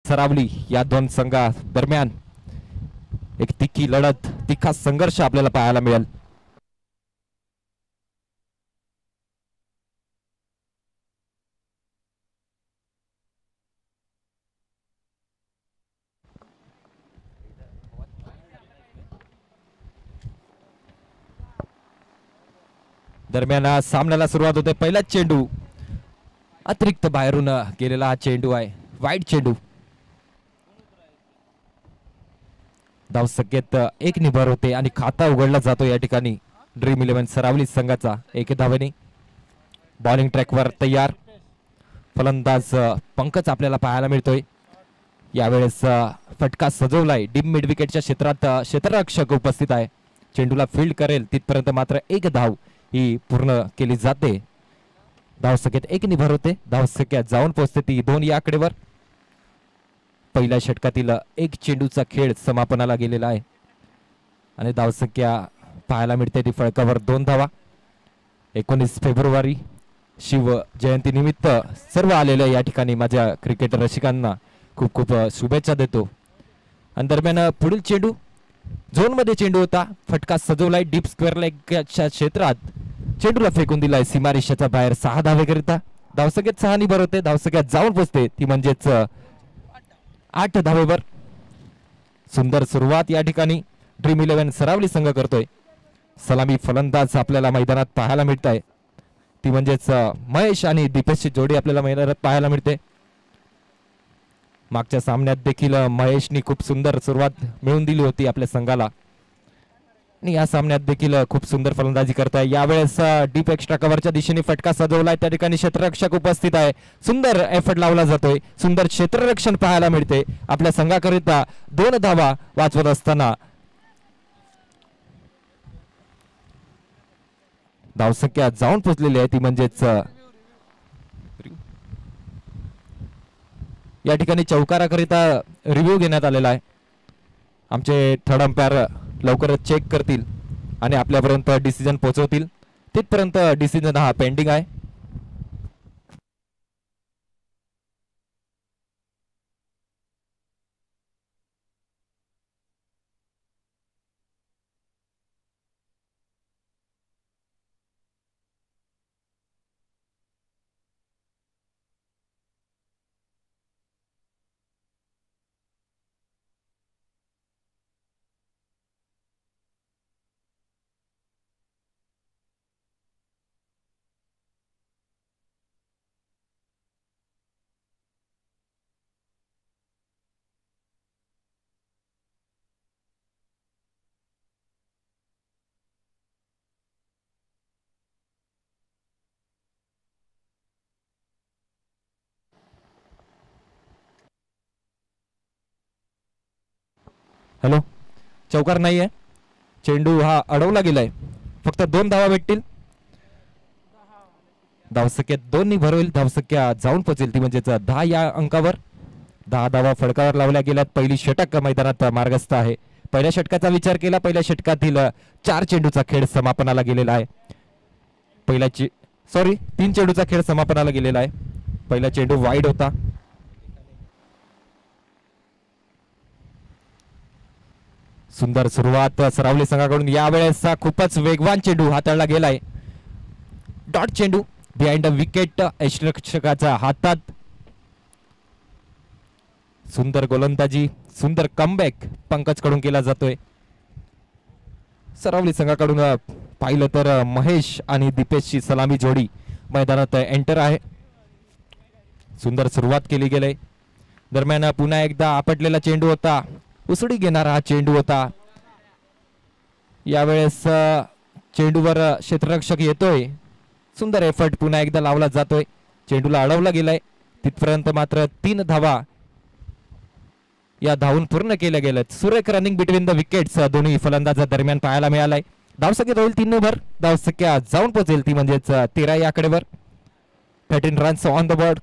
सरावली या दोन संघा दरम्यान एक तिखी लढत, तिखा संघर्ष आपल्याला पाहायला मिळेल. दरम्यान सामन्याला सुरुवात होते. पहिलाच चेंडू अतिरिक्त बाहेरून गेलेला हा चेंडू आहे, वाईट चेंडू. धावसंख्येत 1 निभर होते आणि खाता उघडला जातो या ठिकाणी ड्रीम 11 सरावली संघाचा. 1 धावेने बॉलिंग ट्रॅकवर तयार फलंदाज पंकज आपल्याला पाहायला मिळतोय. यावेळेस फटका सजवलाय. डीप मिड विकेटच्या क्षेत्रात क्षेत्ररक्षक उपस्थित आहे. चेंडूला फील्ड करेल तिथपर्यंत मात्र 1 धाव ही पूर्ण केली जाते. धावसंख्येत 1 निभर होते. धावसंख्या जाऊन पोहोचते ती 2 या आकडेवर. पहिल्या षटकातील 1 चेंडूचा खेळ समापनाला गेलेला आहे आणि धावसंख्या पाहायला मिळते ती फळकावर 2 धावा. 19 फेब्रुवारी शिव जयंती निमित्त सर्व आलेल्या या ठिकाणी माझ्या क्रिकेट रसिकांना खूप खूप शुभेच्छा देतो. आणि दरम्यान पुढील चेंडू झोन मध्ये चेंडू होता. फटका सजवलाय डीप स्क्वेअर लेगच्या क्षेत्रात. चेंडूला फेकून दिलाय सीमारेषेच्या बाहेर 6 धावेकरिता. धावसंख्येत 6 निभर होते. धावसंख्या जाऊन पोचते ती म्हणजेच 8 धावेवर. सुंदर सुरुवात या ठिकाणी ड्रीम 11 सरावली संघ करतोय. सलामी फलंदाज आपल्याला मैदानात पाहायला मिळत आहे ती म्हणजेच महेश आणि दीपेशची जोडी आपल्याला मैदानात पाहायला मिळते. मागच्या सामन्यात देखील महेशनी खूप सुंदर सुरुवात मिळवून दिली होती आपल्या संघाला आणि या सामन्यात देखील खूप सुंदर फलंदाजी करताय. यावेळेस डीप एक्स्ट्रा कव्हरच्या दिशेने फटका सजवलाय. त्या ठिकाणी क्षेत्ररक्षक उपस्थित आहे. सुंदर एफर्ट लावला जातोय. सुंदर क्षेत्ररक्षण पाहायला मिळते आपल्या संघाकरिता. 2 धावा वाचवत असताना धावसंख्या जाऊन पोचलेली आहे ती म्हणजेच या ठिकाणी चौकाराकरिता रिव्ह्यू घेण्यात आलेला आहे. आमचे थर्ड अंपायर लवकरच चेक करतील आणि आपल्यापर्यंत डिसिजन पोहोचवतील. तिथपर्यंत डिसिजन हा पेंडिंग आहे. हॅलो, चौकार नाहीये. चेंडू हा अडवला गेलाय. फक्त 2 धावा भेटतील. धावसंख्येत 2 निभर होईल. धावसंख्या जाऊन पोहोचेल ती म्हणजेच 10 या अंकावर. 10 धावा फडकावर लावल्या गेल्यात. पहिली षटक मैदानात मार्गस्थ आहे. पहिल्या षटकाचा विचार केला. पहिल्या षटकातील 4 चेंडूचा खेळ समापनाला गेलेला आहे. 3 चेंडूचा खेळ समापनाला गेलेला आहे. पहिला चेंडू वाईड होता. सुंदर सुरुवात सरावली संघाकडून. यावेळेस खूपच वेगवान चेंडू हाताळला गेलाय. डॉट चेंडू बिहाइंड द विकेट यष्टिरक्षकाच्या हातात. सुंदर गोलंदाजी, सुंदर कमबॅक पंकज कडून केला जातोय. सरावली संघाकडून पाहिलं तर महेश आणि दीपेशची सलामी जोडी मैदानात एंटर आहे. सुंदर सुरुवात केली गेली. दरम्यान पुन्हा एकदा आपटलेला चेंडू होता. उसळी घेणारा हा चेंडू होता. यावेळेस चेंडूवर क्षेत्ररक्षक येतोय. सुंदर एफर्ट पुन्हा एकदा लावला जातोय. चेंडूला अडवला गेलाय. तिथपर्यंत मात्र 3 धावा या धावून पूर्ण केल्या गेल्यात. सुरेख रनिंग बिटवीन द विकेट्स दोन्ही फलंदाजा दरम्यान पाहायला मिळालाय. धावसंख्या होईल 3 ओव्हर. धावसंख्या जाऊन पोहोचेल ती म्हणजेच 13 या आकडेवर. 13 runs on the board.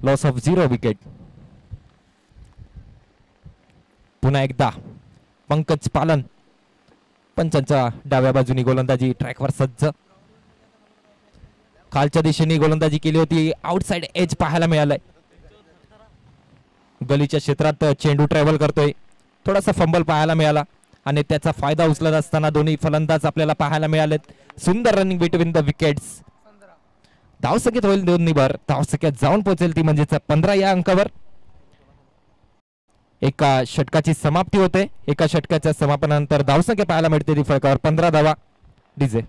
Loss of 0 wicket. पुन्हा एकदा पंकज पालन पंचांच्या डाव्या बाजूनी गोलंदाजी ट्रॅकवर सज्ज. खालच्या दिशेने गोलंदाजी केली होती. आउटसाइड एज पाहायला मिळालाय. गलीच्या क्षेत्रात चेंडू ट्रॅव्हल करतोय. थोडासा फंबल पाहायला मिळाला आणि त्याचा फायदा उचलत असताना दोन्ही फलंदाज आपल्याला पाहायला मिळालेत. सुंदर रनिंग बिटवीन द विकेट्स. धावसंख्येत होईल 2 निभर. धावसंख्येत जाऊन पोहोचेल ती म्हणजेच 15 या अंकावर. एका षटकाची समाप्ती होते. एका षटकाच्या समापनानंतर धावसंख्या पाहायला मिळते ती फळकावर 15 धावा. डीजे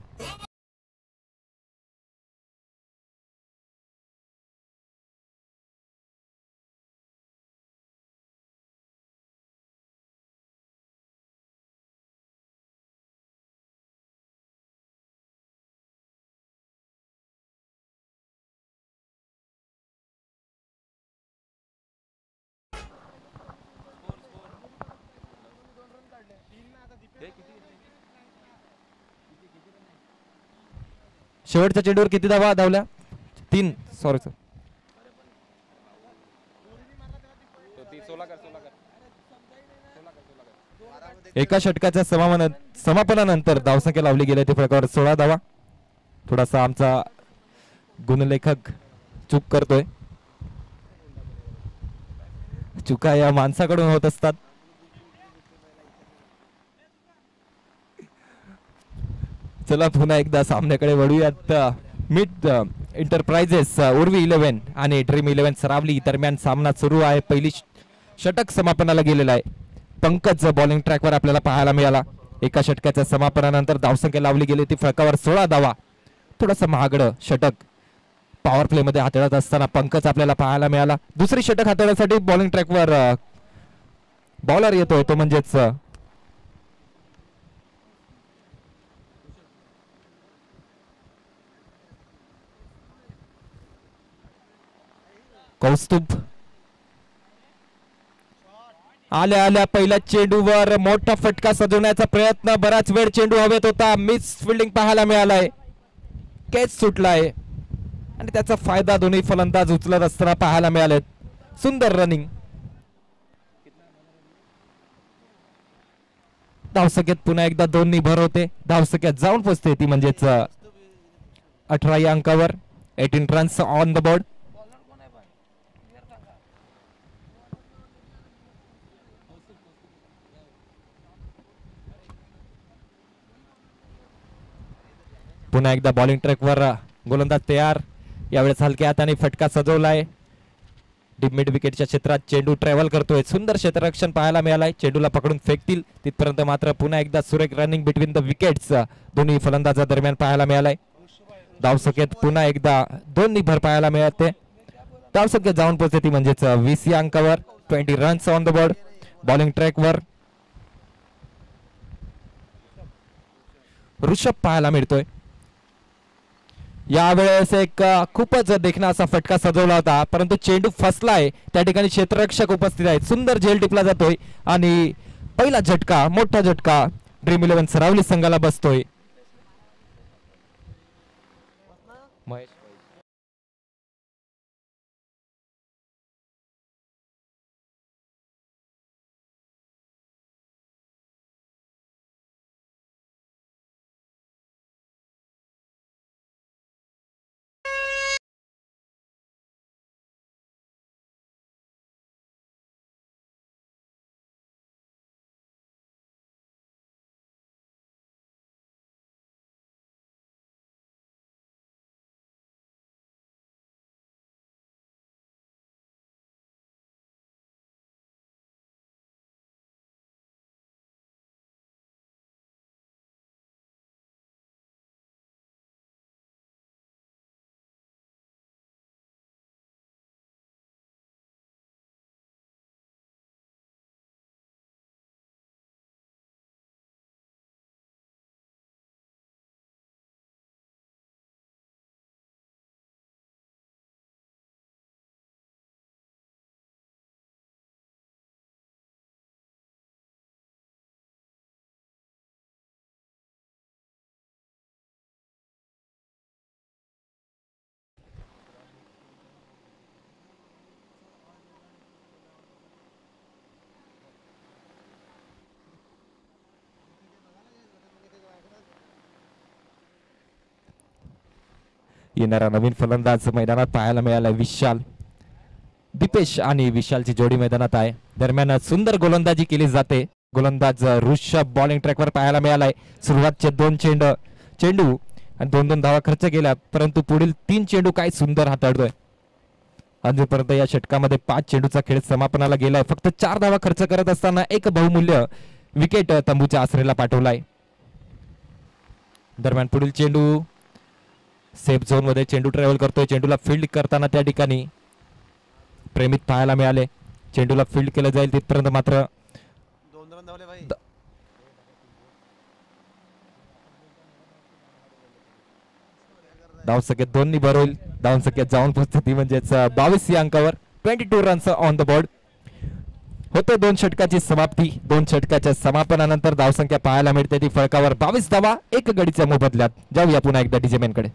शेवटच्या चेंडूवर किती धावा धावल्या? 3. Sorry sir. एका षटकाच्या समापनानंतर धावसंख्या लावली गेली ते फळकावर 16 धावा. थोडासा आमचा गुणलेखक चूक करतोय. चुका या माणसाकडून होत असतात. चला पुन्हा एकदा सामन्याकडे वळूयात. मिड एंटरप्राइजेस उर्वी 11 आणि ड्रीम 11 सरावली दरम्यान सामना सुरू आहे. पहिली षटक समापनाला गेलेला आहे. पंकज बॉलिंग ट्रॅकवर आपल्याला पाहायला मिळाला. एका षटकाच्या समापनानंतर धावसंख्या लावली गेली ती फळकावर 16 धावा. थोडंसं महागडं षटक पॉवर प्ले मध्ये हाताळत असताना पंकज आपल्याला पाहायला मिळाला. दुसरी षटक हाताळण्यासाठी बॉलिंग ट्रॅकवर बॉलर येतोय तो म्हणजेच कौस्तुभ. आल्या आल्या पहिल्या चेंडूवर मोठा फटका सजवण्याचा प्रयत्न. बराच वेळ चेंडू हवेत होता. मिस फिल्डिंग पाहायला मिळालाय. कॅच सुटलाय आणि त्याचा फायदा दोन्ही फलंदाज उचलत असताना पाहायला मिळालेत. सुंदर रनिंग. धावसंख्येत पुन्हा एकदा 2 निभर होते. धावसंख्येत जाऊन पोहोचते ती म्हणजेच 18 या अंकावर. 18 रन्स ऑन द बोर्ड. पुन्हा एकदा बॉलिंग ट्रॅकवर गोलंदाज तयार. यावेळेस हलक्या हाताने फटका सजवलाय. डीप मिड विकेटच्या क्षेत्रात चेंडू ट्रॅव्हल करतोय. सुंदर क्षेत्ररक्षण पाहायला मिळालाय. चेंडूला पकडून फेकतील तिथपर्यंत मात्र पुन्हा एकदा सुरेख रनिंग बिटवीन द विकेट्स दोन्ही फलंदाजा दरम्यान पाहायला मिळालाय. धावसंख्येत पुन्हा एकदा 2 निभर पाहायला मिळते. धावसंख्येत जाऊन पोहोचते ती म्हणजेच 20 या अंकावर. 20 runs on the board. Bowling ट्रॅकवर ऋषभ पाहायला मिळतोय. यावेळेस एक खूपच देखणा असा फटका सजवला होता परंतु चेंडू फसलाय. त्या ठिकाणी क्षेत्ररक्षक उपस्थित आहेत. सुंदर झेल टिपला जातोय आणि पहिला झटका मोठा झटका ड्रीम 11 सरावली संघाला बसतोय. येणारा नवीन फलंदाज मैदानात पाहायला मिळाला विशाल. दीपेश आणि विशालची जोडी मैदानात आहे. दरम्यान सुंदर गोलंदाजी केली जाते. गोलंदाज ऋषभ बॉलिंग ट्रॅकवर पाहायला मिळालाय. सुरुवातचे 2 चेंडू आणि 2-2 धावा खर्च केल्या, परंतु पुढील 3 चेंडू काय सुंदर हाताळतोय. अजूनपर्यंत या षटकामध्ये 5 चेंडूचा खेळ समापनाला गेलाय. फक्त 4 धावा खर्च करत असताना एक बहुमूल्य विकेट तंबूच्या आसरेला पाठवलाय. दरम्यान पुढील चेंडू सेफ झोन मध्ये चेंडू ट्रॅव्हल करतोय. चेंडूला फील्ड करताना त्या ठिकाणी प्रेमित पाहायला मिळाले. चेंडूला फील्ड केलं जाईल तिथपर्यंत मात्र धावसंख्या 2 भर होईल. धावसंख्या जाऊन पोहोचते ती म्हणजेच 22 या अंकावर. 22 रन्स ऑन द बोर्ड. होते 2 षटकाची समाप्ती. 2 षटकाच्या समापनानंतर धावसंख्या पाहायला मिळते ती फळकावर 22 धावा 1 गडीच्या मोबदल्यात. जाऊया पुन्हा एकदा डीजे कडे.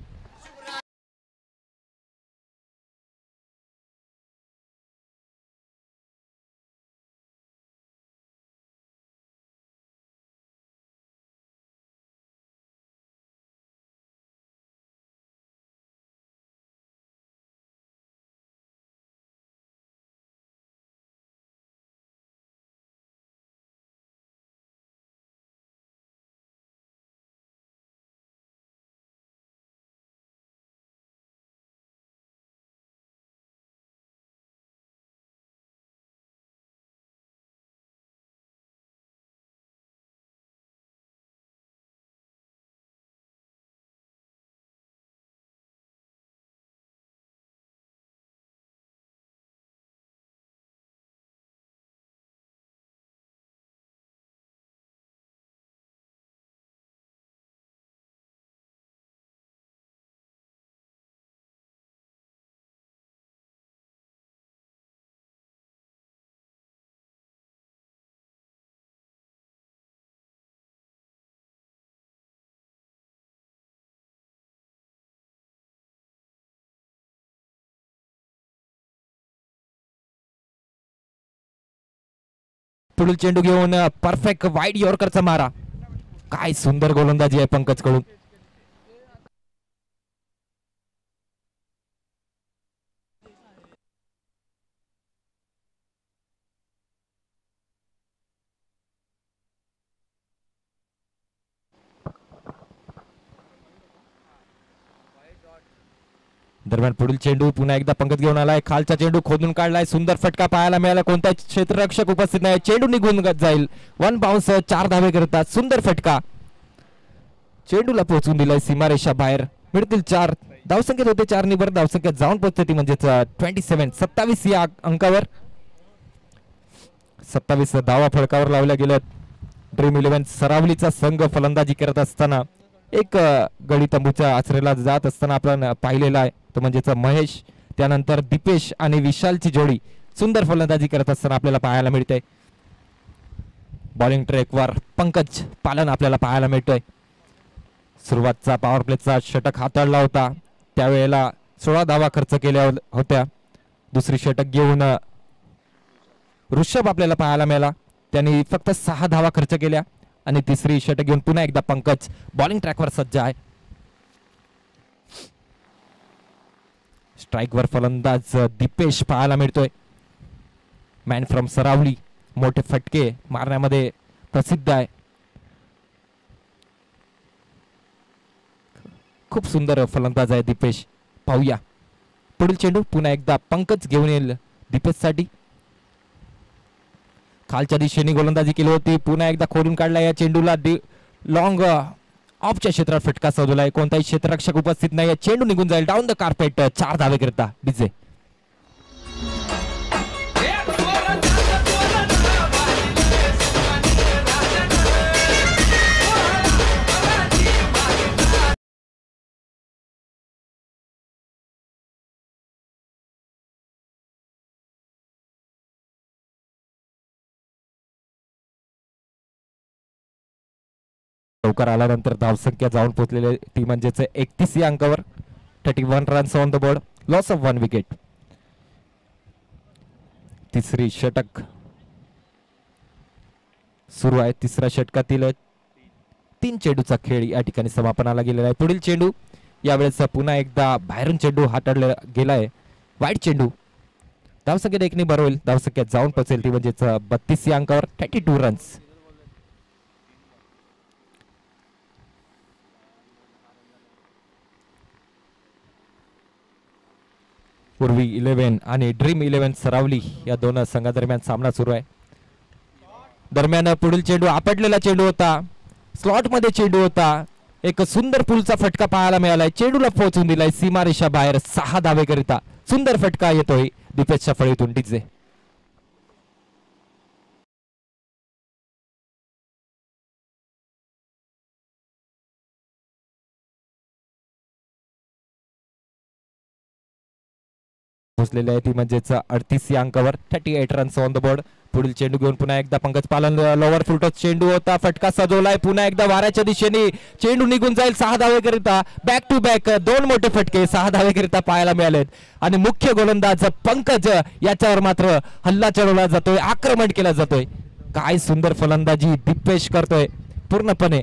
पुढील चेंडू घेऊन परफेक्ट वाईड यॉर्करचा मारा. काय सुंदर गोलंदाजी आहे पंकज कडून. दरम्यान पुढील चेंडू पुन्हा एकदा पंकज घेऊन आलाय. खालचा चेंडू खोदून काढलाय. सुंदर फटका पाहायला मिळाला. कोणताही क्षेत्ररक्षक उपस्थित नाही. चेंडू निघून जाईल. 1 बाउन्स 4 धावे करतात. सुंदर फटका. चेंडूला पोहोचून दिलाय सीमारेषा बाहेर. मिळतील 4. धावसंख्येत होते 4 निबर. धावसंख्या जाऊन पोहोचते ती म्हणजेच 27 या अंकावर. 27 धावा फळकावर लावल्या गेल्यात. ड्रीम 11 सरावलीचा संघ फलंदाजी करत असताना एक गडी तंबूच्या आचरेला जात असताना आपण पाहिलेला आहे तो म्हणजेच महेश. त्यानंतर दीपेश आणि विशालची जोडी सुंदर फलंदाजी करत असताना आपल्याला पाहायला मिळते. बॉलिंग ट्रॅकवर पंकज पालन आपल्याला पाहायला मिळतोय. सुरुवातचा पॉवर प्लेचा षटक हाताळला होता त्यावेळेला 16 धावा खर्च केल्या होत्या. दुसरी षटक घेऊन ऋषभ आपल्याला पाहायला मिळाला. त्यांनी फक्त 6 धावा खर्च केल्या. आणि तिसरी षटक घेऊन पुन्हा एकदा पंकज बॉलिंग ट्रॅकवर सज्ज आहे. स्ट्राईकवर फलंदाज दीपेश पाहायला मिळतोय. मॅन फ्रॉम सरावली. मोठे फटके मारण्यामध्ये प्रसिद्ध आहे. खूप सुंदर फलंदाज आहे दीपेश. पाहूया पुढील चेंडू पुन्हा एकदा पंकज घेऊन येईल दीपेश साठी. खालच्या दिशेने गोलंदाजी केली होती. पुन्हा एकदा खोलून काढला. या चेंडूला लॉंग ऑफच्या क्षेत्रात फटका साधलाय. कोणताही क्षेत्ररक्षक उपस्थित नाही. चेंडू निघून जाईल डाऊन द कार्पेट. 4 धावे करता डीजे. लवकर आल्यानंतर धावसंख्या जाऊन पोहोचलेली ती म्हणजेच 31 या अंकावर. 31 runs on the board. Loss of 1 wicket. तिसरी षटक सुरू आहे. तिसऱ्या षटकातील 3 चेंडूचा खेळ या ठिकाणी समापनाला गेलेला आहे. पुढील चेंडू यावेळेस पुन्हा एकदा बाहेरून चेंडू हाताळला गेलाय, वाईट चेंडू. धावसंख्येत एकने बरं होईल, धावसंख्येत जाऊन पोहोचेल ती म्हणजेच 32 या अंकावर 32 रन्स. पूर्वी 11 आणि ड्रीम 11 सरावली या दोन संघादरम्यान सामना सुरू आहे. दरम्यान पुढील चेंडू आपटलेला चेंडू होता, स्लॉट मध्ये चेंडू होता. एक सुंदर पुलचा फटका पाहायला मिळालाय, चेंडूला पोहोचून दिलाय सीमारेषा बाहेर. 6 धावेकरिता सुंदर फटका येतोय दीपेशच्या फळीतून डीजे. पोहोचलेली आहे ती म्हणजेच 38 या अंकावर 38 रन्स ऑन द बोर्ड. पुढील चेंडू घेऊन पुन्हा एकदा पंकज पालन, लोवर फुलटॉस चेंडू होता, फटका सजवलाय पुन्हा एकदा वाऱ्याच्या दिशेने, चेंडू निघून जाईल. 6 धावेकरिता बॅक टू बॅक 2 मोठे फटके 6 धावेकरिता पाहायला मिळालेत. आणि मुख्य गोलंदाज पंकज याच्यावर मात्र हल्ला चढवला जातोय, आक्रमण केला जातोय. काय सुंदर फलंदाजी दीपेश करतोय, पूर्णपणे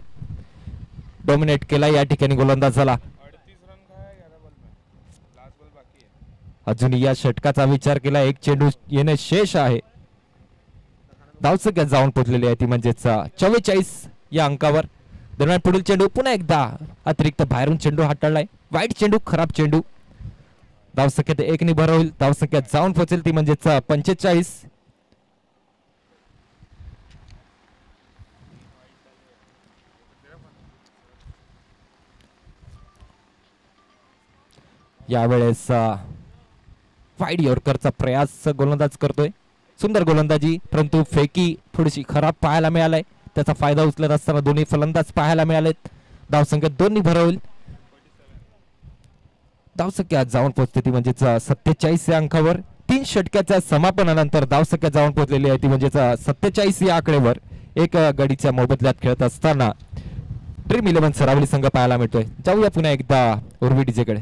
डॉमिनेट केला या ठिकाणी गोलंदाजाला. अजून या षटकाचा विचार केला, एक चेंडू येणे शेष आहे. धावसंख्या जाऊन पोहोचलेली आहे ती म्हणजेच 44 या अंकावर. दरम्यान पुढील चेंडू पुन्हा एकदा अतिरिक्त बाहेरून चेंडू हाताळलाय, वाईट चेंडू, खराब चेंडू. धावसंख्येत एकने भर होईल, धावसंख्या जाऊन पोहोचेल ती म्हणजेच 45. यावेळेस वाईड यॉर्करचा प्रयास गोलंदाज करतोय, सुंदर गोलंदाजी, परंतु फेकी थोडीशी खराब पाहायला मिळालाय. त्याचा फायदा उचलत असताना दोन्ही फलंदाज पाहायला मिळालेत. धावसंख्या दोन्ही भर होईल, धावसंख्या जाऊन पोहोचते ती म्हणजेच 47 या अंकावर. 3 षटकाच्या समापनानंतर धावसंख्या जाऊन पोहोचलेली आहे ती म्हणजेच 47 या आकडेवर. एक गडीच्या मोबदल्यात खेळत असताना ड्रीम 11 सरावली संघ पाहायला मिळतोय. जाऊया पुन्हा एकदा उर्वी डीजेकडे.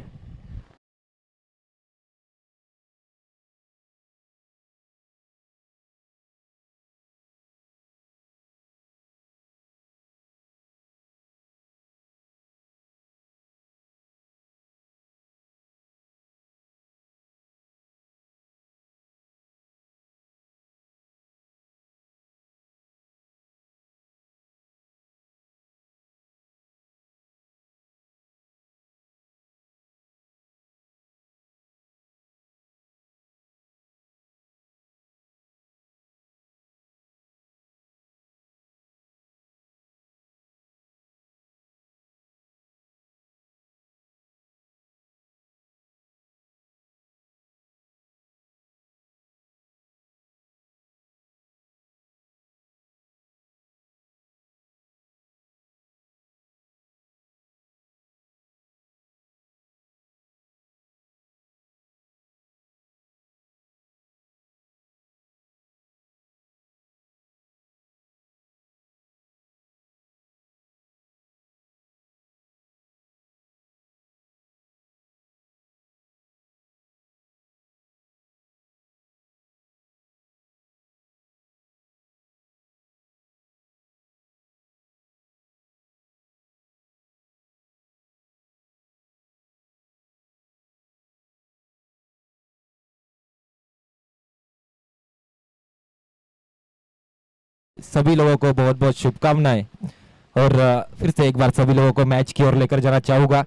सभी लोगों को बहुत बहुत शुभकामनाएं और फिर से एक बार सभी लोगों को मैच की ओर लेकर जाना चाहूंगा.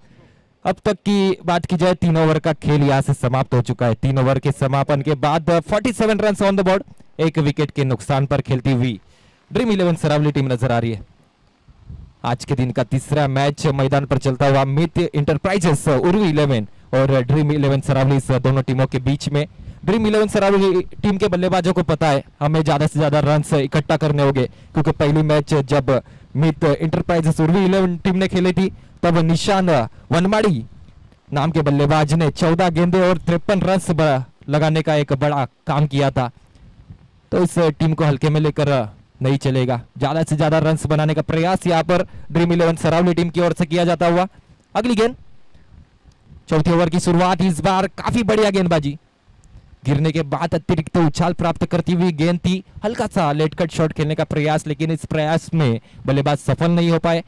अब तक की बात की जाए 3 ओवर का खेल यहाँ से समाप्त हो चुका है. 3 ओवर के समापन के बाद 47 run on the board, 1 wicket के नुकसान पर खेलती हुई ड्रीम 11 सरावली टीम नजर आ रही है. आज के दिन का तीसरा मैच मैदान पर चलता हुआ मित इंटरप्राइजेस उर्वी 11 और ड्रीम 11 सरावली दोनों टीमों के बीच में. ड्रीम 11 सरावली टीम के बल्लेबाजों को पता है हमें ज्यादा से ज्यादा रन इकट्ठा करने होंगे, क्योंकि पहली मैच जब मित इंटरप्राइजेस उर्वी 11 टीम ने खेली थी तब निशान वनमाड़ी नाम के बल्लेबाज ने 14 गेंदे और 53 रन लगाने का एक बड़ा काम किया था. तो इस टीम को हल्के में लेकर नहीं चलेगा, ज्यादा से ज्यादा रन बनाने का प्रयास यहाँ पर ड्रीम 11 सरावली टीम की ओर से किया जाता हुआ. अगली गेंद, चौथे ओवर की शुरुआत. इस बार काफी बढ़िया गेंदबाजी, गिरने के बाद अतिरिक्त उछाल प्राप्त करती हुई गेंद थी. हल्का सा लेट कट शॉट खेलने का प्रयास, लेकिन इस प्रयास में बल्लेबाज सफल नहीं हो पाए.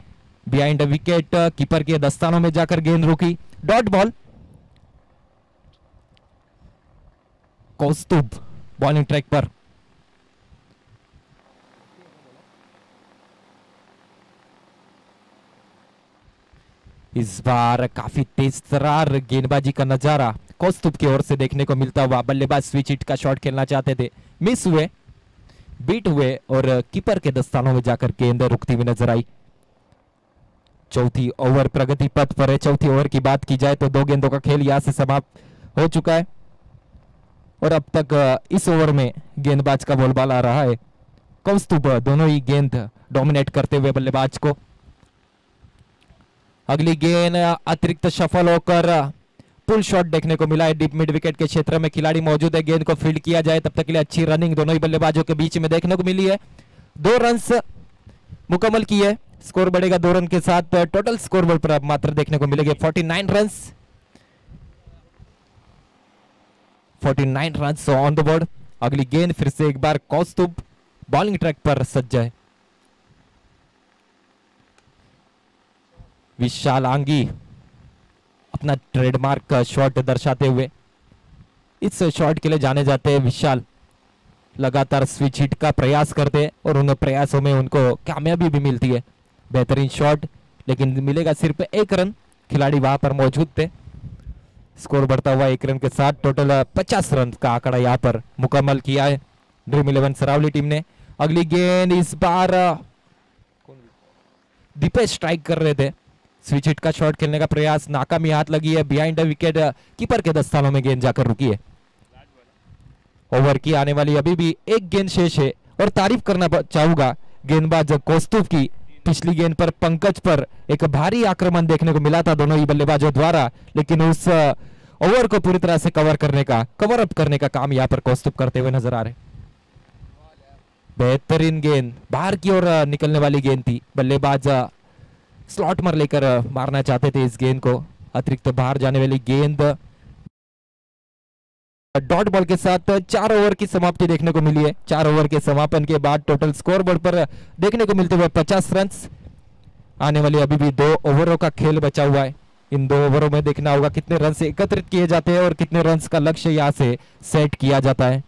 बिहाइंड विकेट, कीपर के दस्तानों में जाकर गेंद रुकी, dot ball. Kaustubh bowling track पर। इस बार काफी तेज तरार गेंदबाजी का नजारा कौस्तुभ की ओर से देखने को मिलता हुआ। बल्लेबाज स्विच हिट का शॉट खेलना चाहते थे, मिस हुए, बीट हुए और कीपर के दस्तानों में जाकर गेंद रुकती हुई नजर आई। चौथी ओवर प्रगति पथ पर है। चौथी ओवर की बात की जाए तो 2 गेंदों का खेल यहां से समाप्त हो चुका है और अब तक इस ओवर में गेंदबाज का बोलबाला रहा है कौस्तुभ, दोनों ही गेंद डोमिनेट करते हुए बल्लेबाज को। अगली गेंद अतिरिक्त सफल होकर पुल शॉट देखने को मिला है। डीप मिड विकेट के क्षेत्र में खिलाड़ी मौजूद है, गेंद को फील्ड किया जाए तब तक के लिए अच्छी रनिंग दोनों ही बल्लेबाजों के बीच में देखने को मिली है। 2 रन्स मुकम्मल किए, स्कोर बढ़ेगा 2 रन के साथ। टोटल स्कोर बोर्ड पर अब मात्र देखने को मिलेंगे 49 runs. 49 runs on the board. अगली गेंद फिर से एक बार कौस्तुभ बॉलिंग ट्रैक पर सज्ज है। विशाल आंगी अपना ट्रेडमार्क शॉट दर्शाते हुए इस शॉट के लिए जाने जाते हैं विशाल। लगातार स्विच हिट का प्रयास करते हैं और उन प्रयासों में उनको कामयाबी भी मिलती है। बेहतरीन शॉट, लेकिन मिलेगा सिर्फ 1 रन। खिलाड़ी वहां पर मौजूद थे। स्कोर बढ़ता हुआ 1 रन के साथ टोटल 50 रन का आंकड़ा यहां पर मुकम्मल किया है ड्रीम 11 सरावली टीम ने। अगली गेंद इस बार दीपेश स्ट्राइक कर रहे थे, स्विच हिट का शॉट खेलने का प्रयास, नाकामी हाथ लगी है। बिहाइंड द विकेट कीपर के दस्तानों में गेंद जाकर रुकी है। ओवर की आने वाली अभी भी 1 गेंद शेष है और तारीफ करना चाहूंगा गेंदबाज कौस्तुभ की। पिछली गेंद पर पंकज पर एक भारी आक्रमण देखने को मिला था दोनों ही बल्लेबाजों द्वारा, लेकिन उस ओवर को पूरी तरह से कवर अप करने का काम यहां पर कौस्तुभ करते हुए नजर आ रहे। बेहतरीन गेंद, बाहर की ओर निकलने वाली गेंद थी। बल्लेबाज स्लॉट में लेकर मारना चाहते थे इस गेंद को। अतिरिक्त बाहर जाने वाली गेंद डॉट बॉल के साथ 4 ओवर की समाप्ति देखने को मिली है। 4 ओवर के समापन के बाद टोटल स्कोर बोर्ड पर देखने को मिलते हुए 50 रन। आने वाली अभी भी 2 ओवरों का खेल बचा हुआ है। इन 2 ओवरों में देखना होगा कितने रन से एकत्रित किए जाते हैं और कितने रन का लक्ष्य यहां से सेट किया जाता है।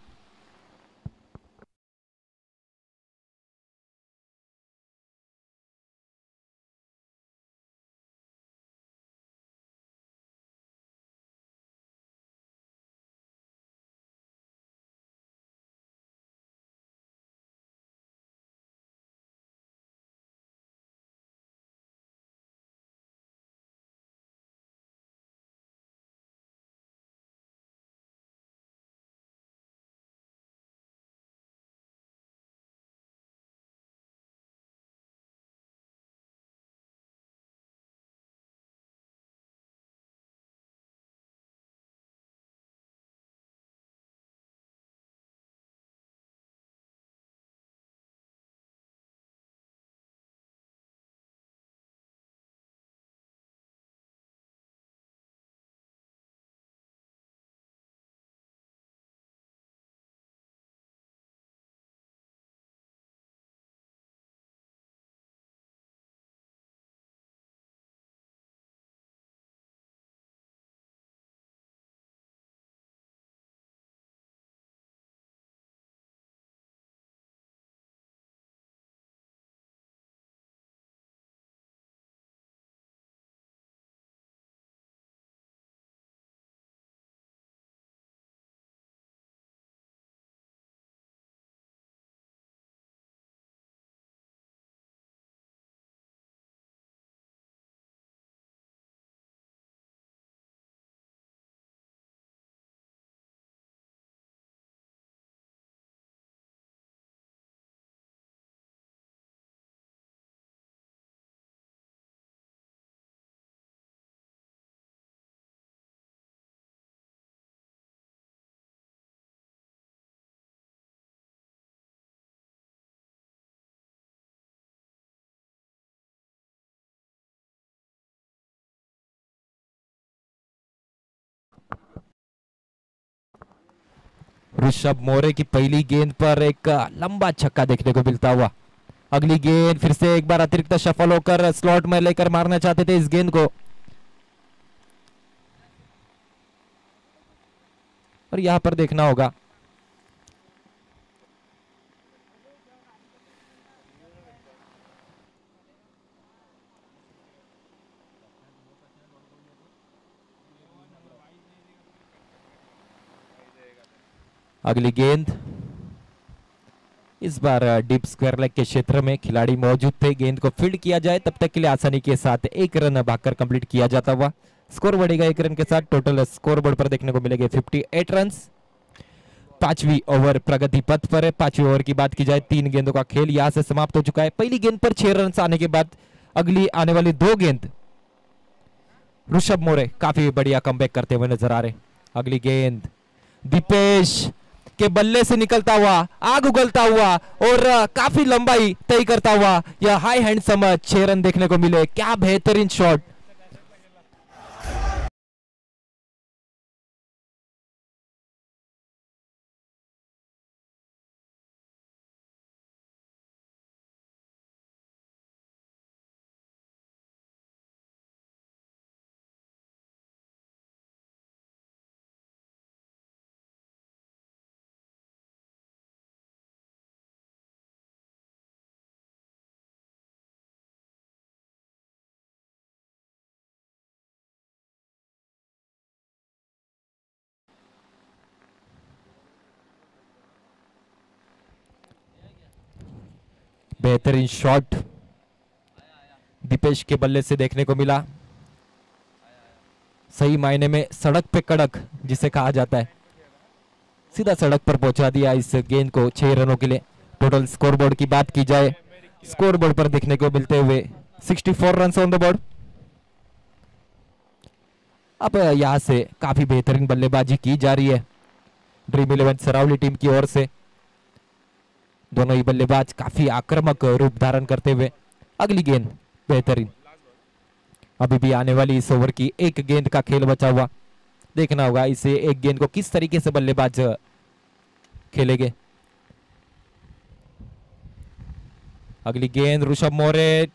ऋषभ मोरे की पहली गेंद पर एक लंबा छक्का देखने को मिलता हुआ। अगली गेंद फिर से एक बार अतिरिक्त सफल होकर स्लॉट में लेकर मारना चाहते थे इस गेंद को, और यहां पर देखना होगा अगली गेंद इस बार डीप स्क्वायर लेग के क्षेत्र में खिलाड़ी मौजूद थे, गेंद को फील्ड किया जाए तब तक के लिए आसानी के साथ एक रन भागकर कंप्लीट किया जाता हुआ। स्कोर बढ़ेगा एक रन के साथ, टोटल स्कोर बोर्ड पर देखने को मिलेंगे 58 रन। पांचवी ओवर प्रगति पथ पर है। पांचवी ओवर की बात की जाए, 3 गेंदों का खेल यहां से समाप्त हो चुका है। पहली गेंद पर 6 रन आने के बाद अगली आने वाली 2 गेंद ऋषभ मोरे काफी बढ़िया कमबैक करते हुए नजर आ रहे। अगली गेंद दीपेश के बल्ले से निकलता हुआ, आग उगलता हुआ और काफी लंबाई तय करता हुआ यह हाई हैंडसम 6 रन देखने को मिले। क्या बेहतरीन शॉट। बेहतरीन शॉट दीपेश के बल्ले से देखने को मिला। सही मायने में सड़क पे कड़क जिसे कहा जाता है, सीधा सड़क पर पहुंचा दिया इस गेंद को 6 रनों के लिए। टोटल स्कोरबोर्ड की बात की जाए, स्कोरबोर्ड पर देखने को मिलते हुए 64 रन ऑन द बोर्ड। अब यहां से काफी बेहतरीन बल्लेबाजी की जा रही है ड्रीम 11 सरावली टीम की ओर से। दोनों ही बल्लेबाज काफी आक्रामक रूप धारण करते हुए। अगली गेंद बेहतरीन। अभी भी आने वाली इस ओवर की एक गेंद का खेल बचा हुआ, देखना होगा इसे एक गेंद को किस तरीके से बल्लेबाज खेलेंगे। अगली गेंद ऋषभ मोरे,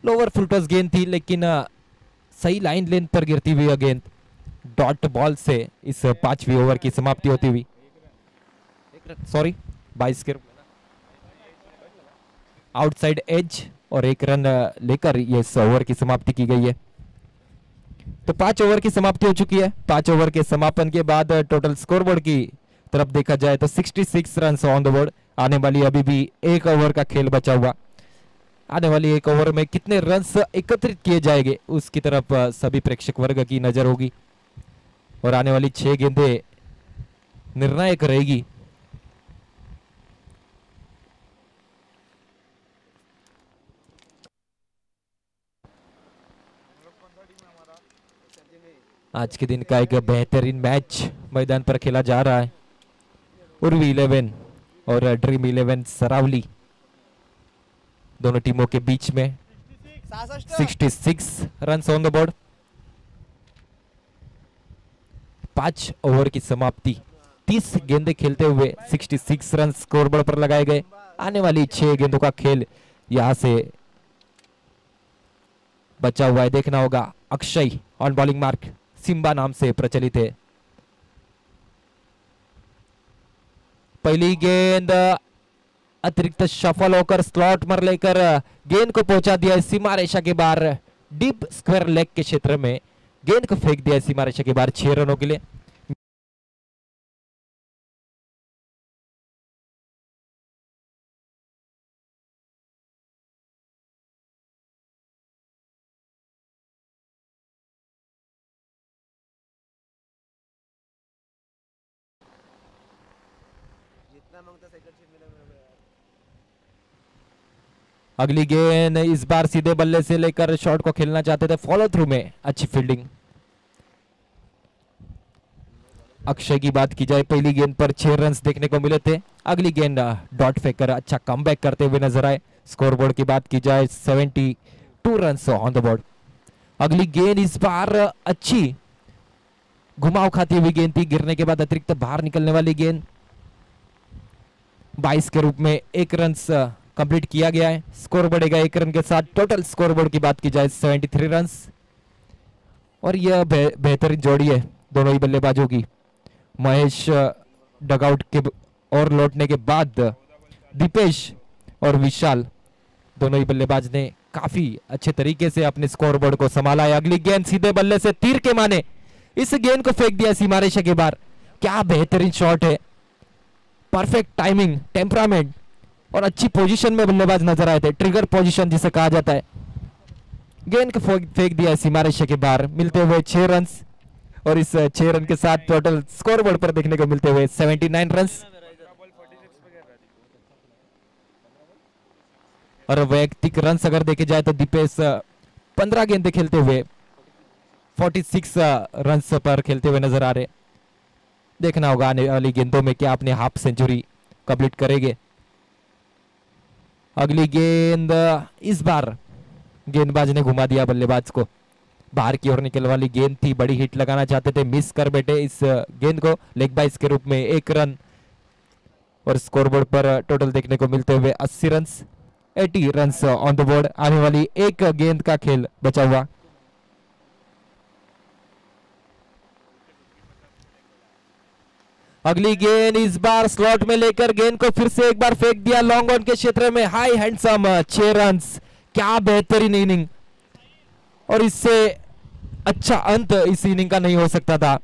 लोअर फुलटॉस गेंद थी लेकिन सही लाइन लेंथ पर गिरती हुई यह गेंद डॉट बॉल से इस 5वीं ओवर की समाप्ति होती हुई। सॉरी 22 के आउटसाइड एज और 1 रन लेकर ये इस ओवर की समाप्ति की गई है। तो 5 ओवर की समाप्ति हो चुकी है। 5 ओवर के समापन के बाद टोटल स्कोरबोर्ड की तरफ देखा जाए तो 66 रन ऑन द बोर्ड। आने वाली अभी भी 1 ओवर का खेल बचा हुआ। आने वाली 1 ओवर में कितने रन्स एकत्रित किए जाएंगे उसकी तरफ सभी प्रेक्षक वर्ग की नजर होगी और आने वाली 6 गेंदें निर्णायक रहेगी। आज के दिन का एक बेहतरीन मैच मैदान पर खेला जा रहा है। उर्वी 11 और ड्रीम 11 सरावली दोनों टीमों के बीच में 66 run on the board. 5 over की समाप्ति, 30 गेंदें खेलते हुए 66 रन स्कोरबोर्ड पर लगाए गए। आने वाली 6 गेंदों का खेल यहां से बचा हुआ है, देखना होगा। अक्षय ऑन बॉलिंग मार्क सिम्बा नाम से प्रचलित है। पहली गेंद अतिरिक्त सफल होकर स्लॉट पर लेकर गेंद को पहुंचा दिया सीमा रेखा के बाहर, डीप स्क्वायर लेग के क्षेत्र में गेंद को फेंक दिया सीमा रेखा के बाहर 6 रनों के लिए। अगली गेंद इस बार सीधे बल्ले से लेकर शॉट को खेलना चाहते थे, फॉलो थ्रू में अच्छी फील्डिंग। अक्षय की बात की जाए, पहली गेंद पर 6 रन देखने को मिले थे। अगली गेंद डॉट फेंकर अच्छा कमबैक करते हुए नजर आए। स्कोरबोर्ड की बात की जाए 72 रन ऑन द बोर्ड। अगली गेंद इस बार अच्छी घुमाव खाती हुई गेंद थी, गिरने के बाद अतिरिक्त बाहर निकलने वाली गेंद। 22 के रूप में 1 रन कंप्लीट किया गया है। स्कोर बढ़ेगा 1 रन के साथ। टोटल स्कोर बोर्ड की बात की जाए 73 रन। और यह बेहतरीन जोड़ी है दोनों ही बल्लेबाजों की। महेश डगआउट के और लौटने के बाद दीपेश और विशाल दोनों ही बल्लेबाज ने काफी अच्छे तरीके से अपने स्कोर बोर्ड को संभाला है। अगली गेंद सीधे बल्ले से तीर के माने इस गेंद को फेंक दिया सीमा रेखा के बाहर। क्या बेहतरीन शॉट है। परफेक्ट टाइमिंग, टेम्परामेंट और अच्छी पोजीशन में बल्लेबाज नजर आए थे। ट्रिगर पोजीशन जिसे कहा जाता है। गेंद को फेंक दिया सीमा रेखा के बाहर, मिलते हुए 6 रन। और इस 6 रन के साथ टोटल स्कोर बोर्ड पर देखने को मिलते हुए 79 रन। और वैयक्तिक रन अगर देखे जाए तो दीपेश 15 गेंदें खेलते हुए 46 रन पर खेलते हुए नजर आ रहे। देखना होगा आने वाली गेंदों में क्या अपने हाफ सेंचुरी कंप्लीट करेंगे। अगली गेंद इस बार गेंदबाज ने घुमा दिया बल्लेबाज को। बाहर की ओर निकलने वाली गेंद थी, बड़ी हिट लगाना चाहते थे, मिस कर बैठे इस गेंद को। लेग बाइस के रूप में 1 रन। और स्कोरबोर्ड पर टोटल देखने को मिलते हुए 80 run, 80 run on the board. आने वाली एक गेंद का खेल बचा हुआ। अगली गेंद इस बार स्लॉट में लेकर गेंद को फिर से एक बार फेंक दिया लॉन्ग ऑन के क्षेत्र में। हाई हैंडसम 6 रन। क्या बेहतरीन इनिंग। और इससे अच्छा अंत इस इनिंग का नहीं हो सकता था।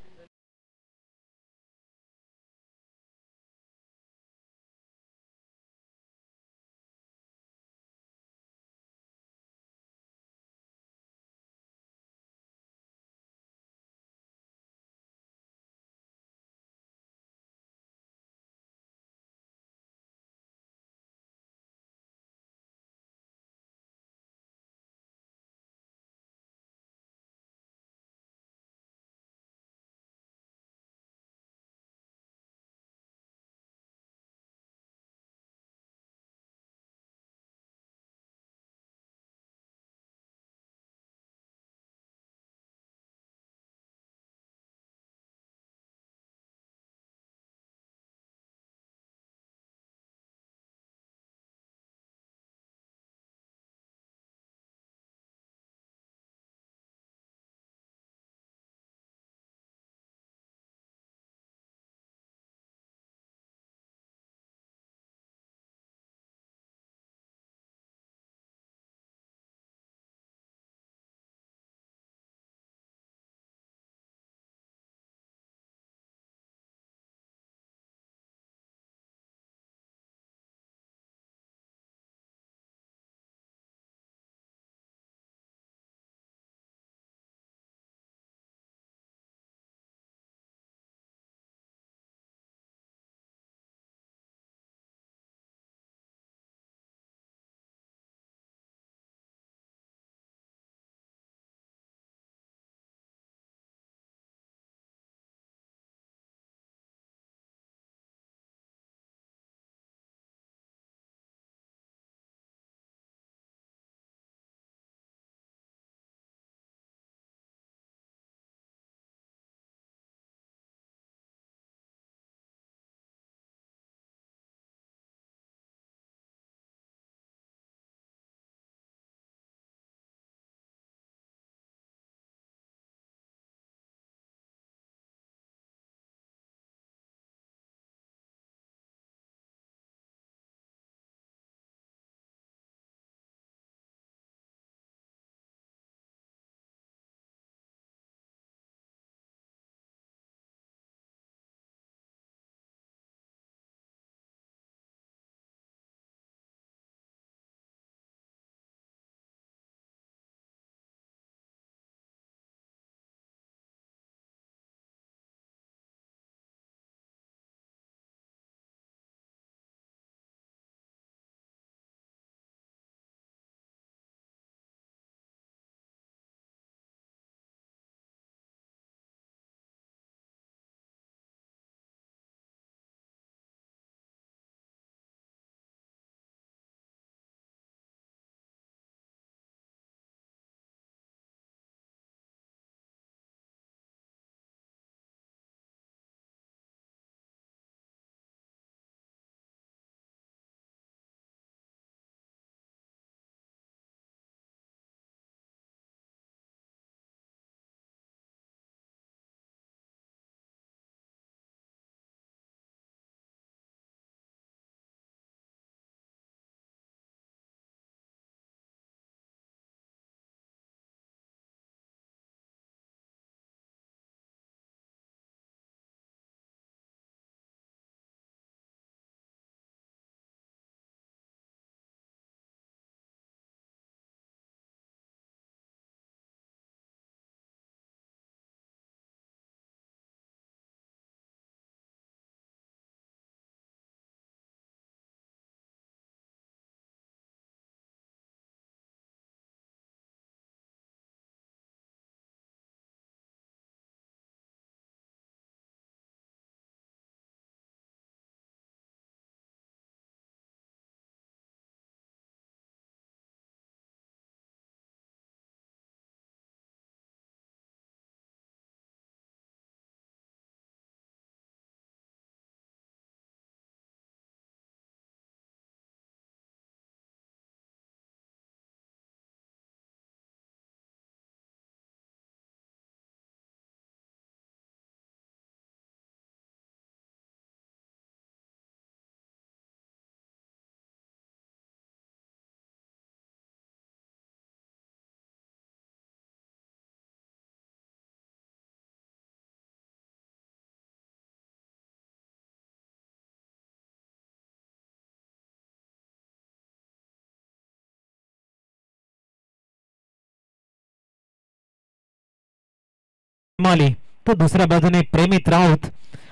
माली तो दुसऱ्या बाजूने प्रेमित राऊत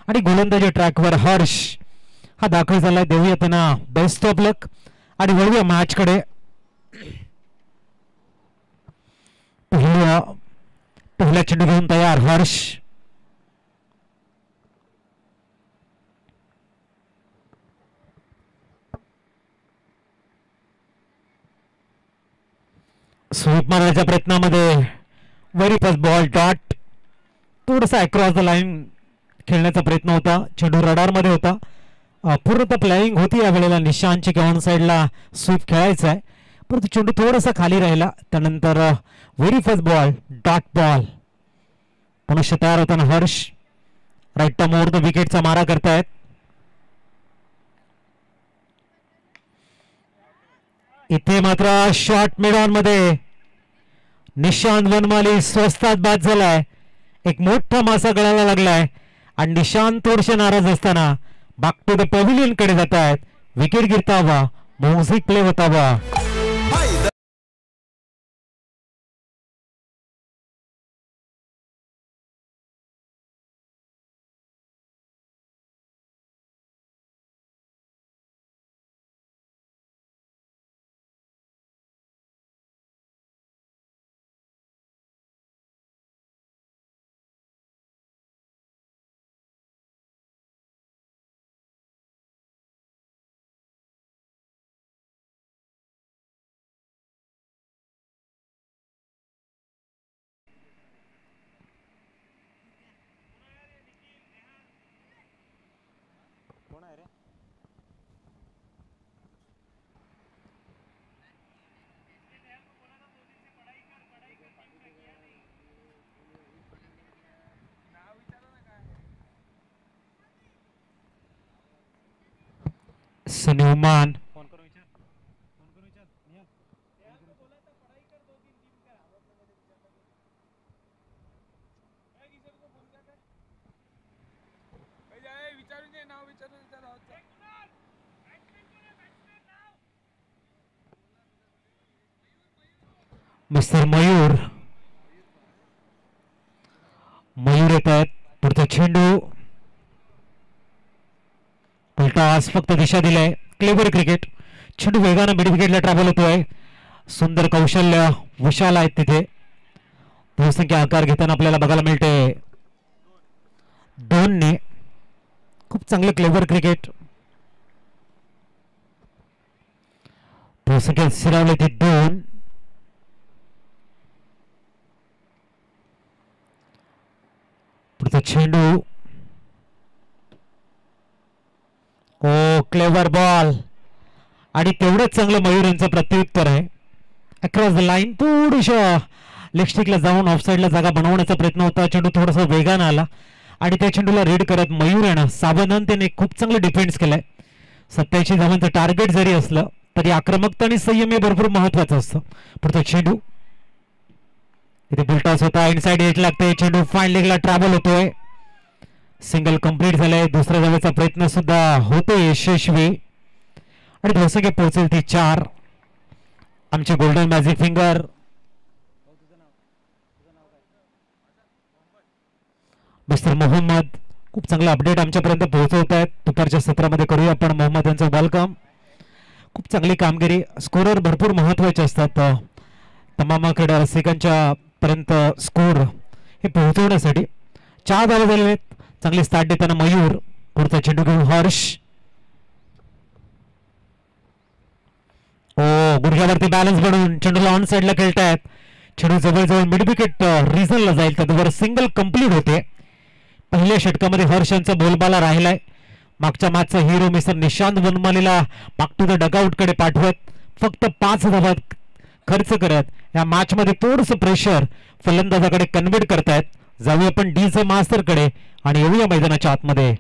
आणि गोलंदाजी ट्रॅकवर हर्ष हा दाखल झालाय. देऊया त्यांना बेस्ट ऑफ लक आणि वळूया मॅच कडे. पहिला चेंडू घेऊन तयार हर्ष. स्वीप मारण्याच्या प्रयत्नामध्ये व्हेरी फर्स्ट बॉल डॉट. थोडासा अक्रॉस द लाईन खेळण्याचा प्रयत्न होता. चेंडू रडार मध्ये होता. पूर्णतः प्लॅनिंग होती या वेळेला निशांची की ऑन साईडला स्वीप खेळायचा आहे, परंतु चेंडू थोडासा खाली राहिला. त्यानंतर very first ball dot ball. पुनश्च तयार होताना Harsh right term over the विकेटचा मारा करतायत. इथे मात्र शॉर्ट मिड ऑन मध्ये निशांत वनमाली स्वस्तात बाद झालाय. एक मोठा मासा गळायला लागलाय आणि निशांत थोडेसे नाराज असताना बॅक टू द पॅव्हिलियन कडे जात आहेत. विकेट गिरता हवा, म्युझिक प्ले होता हवा. सन्मान मिस्टर मयूर येत आहेत. पुढचा चेंडू आज फक्त दिशा दिलाय. Clever cricket. चेंडू वेगानं मिड विकेटला ट्रॅव्हल होतोय. सुंदर कौशल्य विशाल आहेत तिथे. धावसंख्या आकार घेताना आपल्याला बघायला मिळते 2 ने. खूप चांगलं क्लेवर क्रिकेट. धावसंख्या सिरावले ती 2. पुढचा चेंडू ओ क्लेवर बॉल आणि तेवढंच चांगलं मयूर यांचं प्रत्युत्तर आहे. अक्रॉस द लाईन थोडीशा लेगस्टिकला जाऊन ऑफ साईडला जागा बनवण्याचा प्रयत्न होता. चेंडू थोडासा वेगानं आला आणि त्या चेंडूला रीड करत मयूर यानं सावधान त्याने खूप चांगलं डिफेन्स केलाय. 87 धावांचं टार्गेट जरी असलं तरी आक्रमकता आणि संयम हे भरपूर महत्वाचं असतं. पुढचा चेंडू इथे बुलटॉस होता. इनसाइड एज लागते. चेंडू फाईन लेगला ट्रॅव्हल होतोय. सिंगल कंप्लीट झालंय. दुसऱ्या धावेचा प्रयत्न सुद्धा होतोय यशस्वी आणि धावसंख्या पोहोचेल ती 4. आमचे golden magic finger mister Mohammed खूप चांगला अपडेट आमच्यापर्यंत पोहोचवत आहेत. दुपारच्या सत्रामध्ये करूया आपण मोहम्मद यांचं वेलकम. खूप चांगली कामगिरी. स्कोरर भरपूर महत्वाचे असतात तमाम क्रीडा रसिकांच्या पर्यंत स्कोर हे पोहोचवण्यासाठी. 4 धावा झालेले. चांगली स्टार्ट देताना मयूर. पुढचा चेंडू घेऊन हर्ष. गुडघ्यावरती बॅलन्स बनवून चेंडूला ऑन साईडला खेळतायत. चेंडू जवळजवळ मिड विकेट रिझनला जाईल. त्यावर सिंगल कंप्लीट होते. पहिल्या षटकामध्ये हर्ष यांचा बोलबाला राहिलाय. मागच्या मॅचचा हिरो मिस्टर निशांत वनमालीला बॅक टू द डगआउट कडे पाठवत फक्त 5 धावा खर्च करत या मॅच मध्ये थोडंसं प्रेशर फलंदाजाकडे कन्व्हर्ट करतायत. जाऊया आपण डीजे मास्तर कडे आणि येऊया मैदानाच्या आतमध्ये.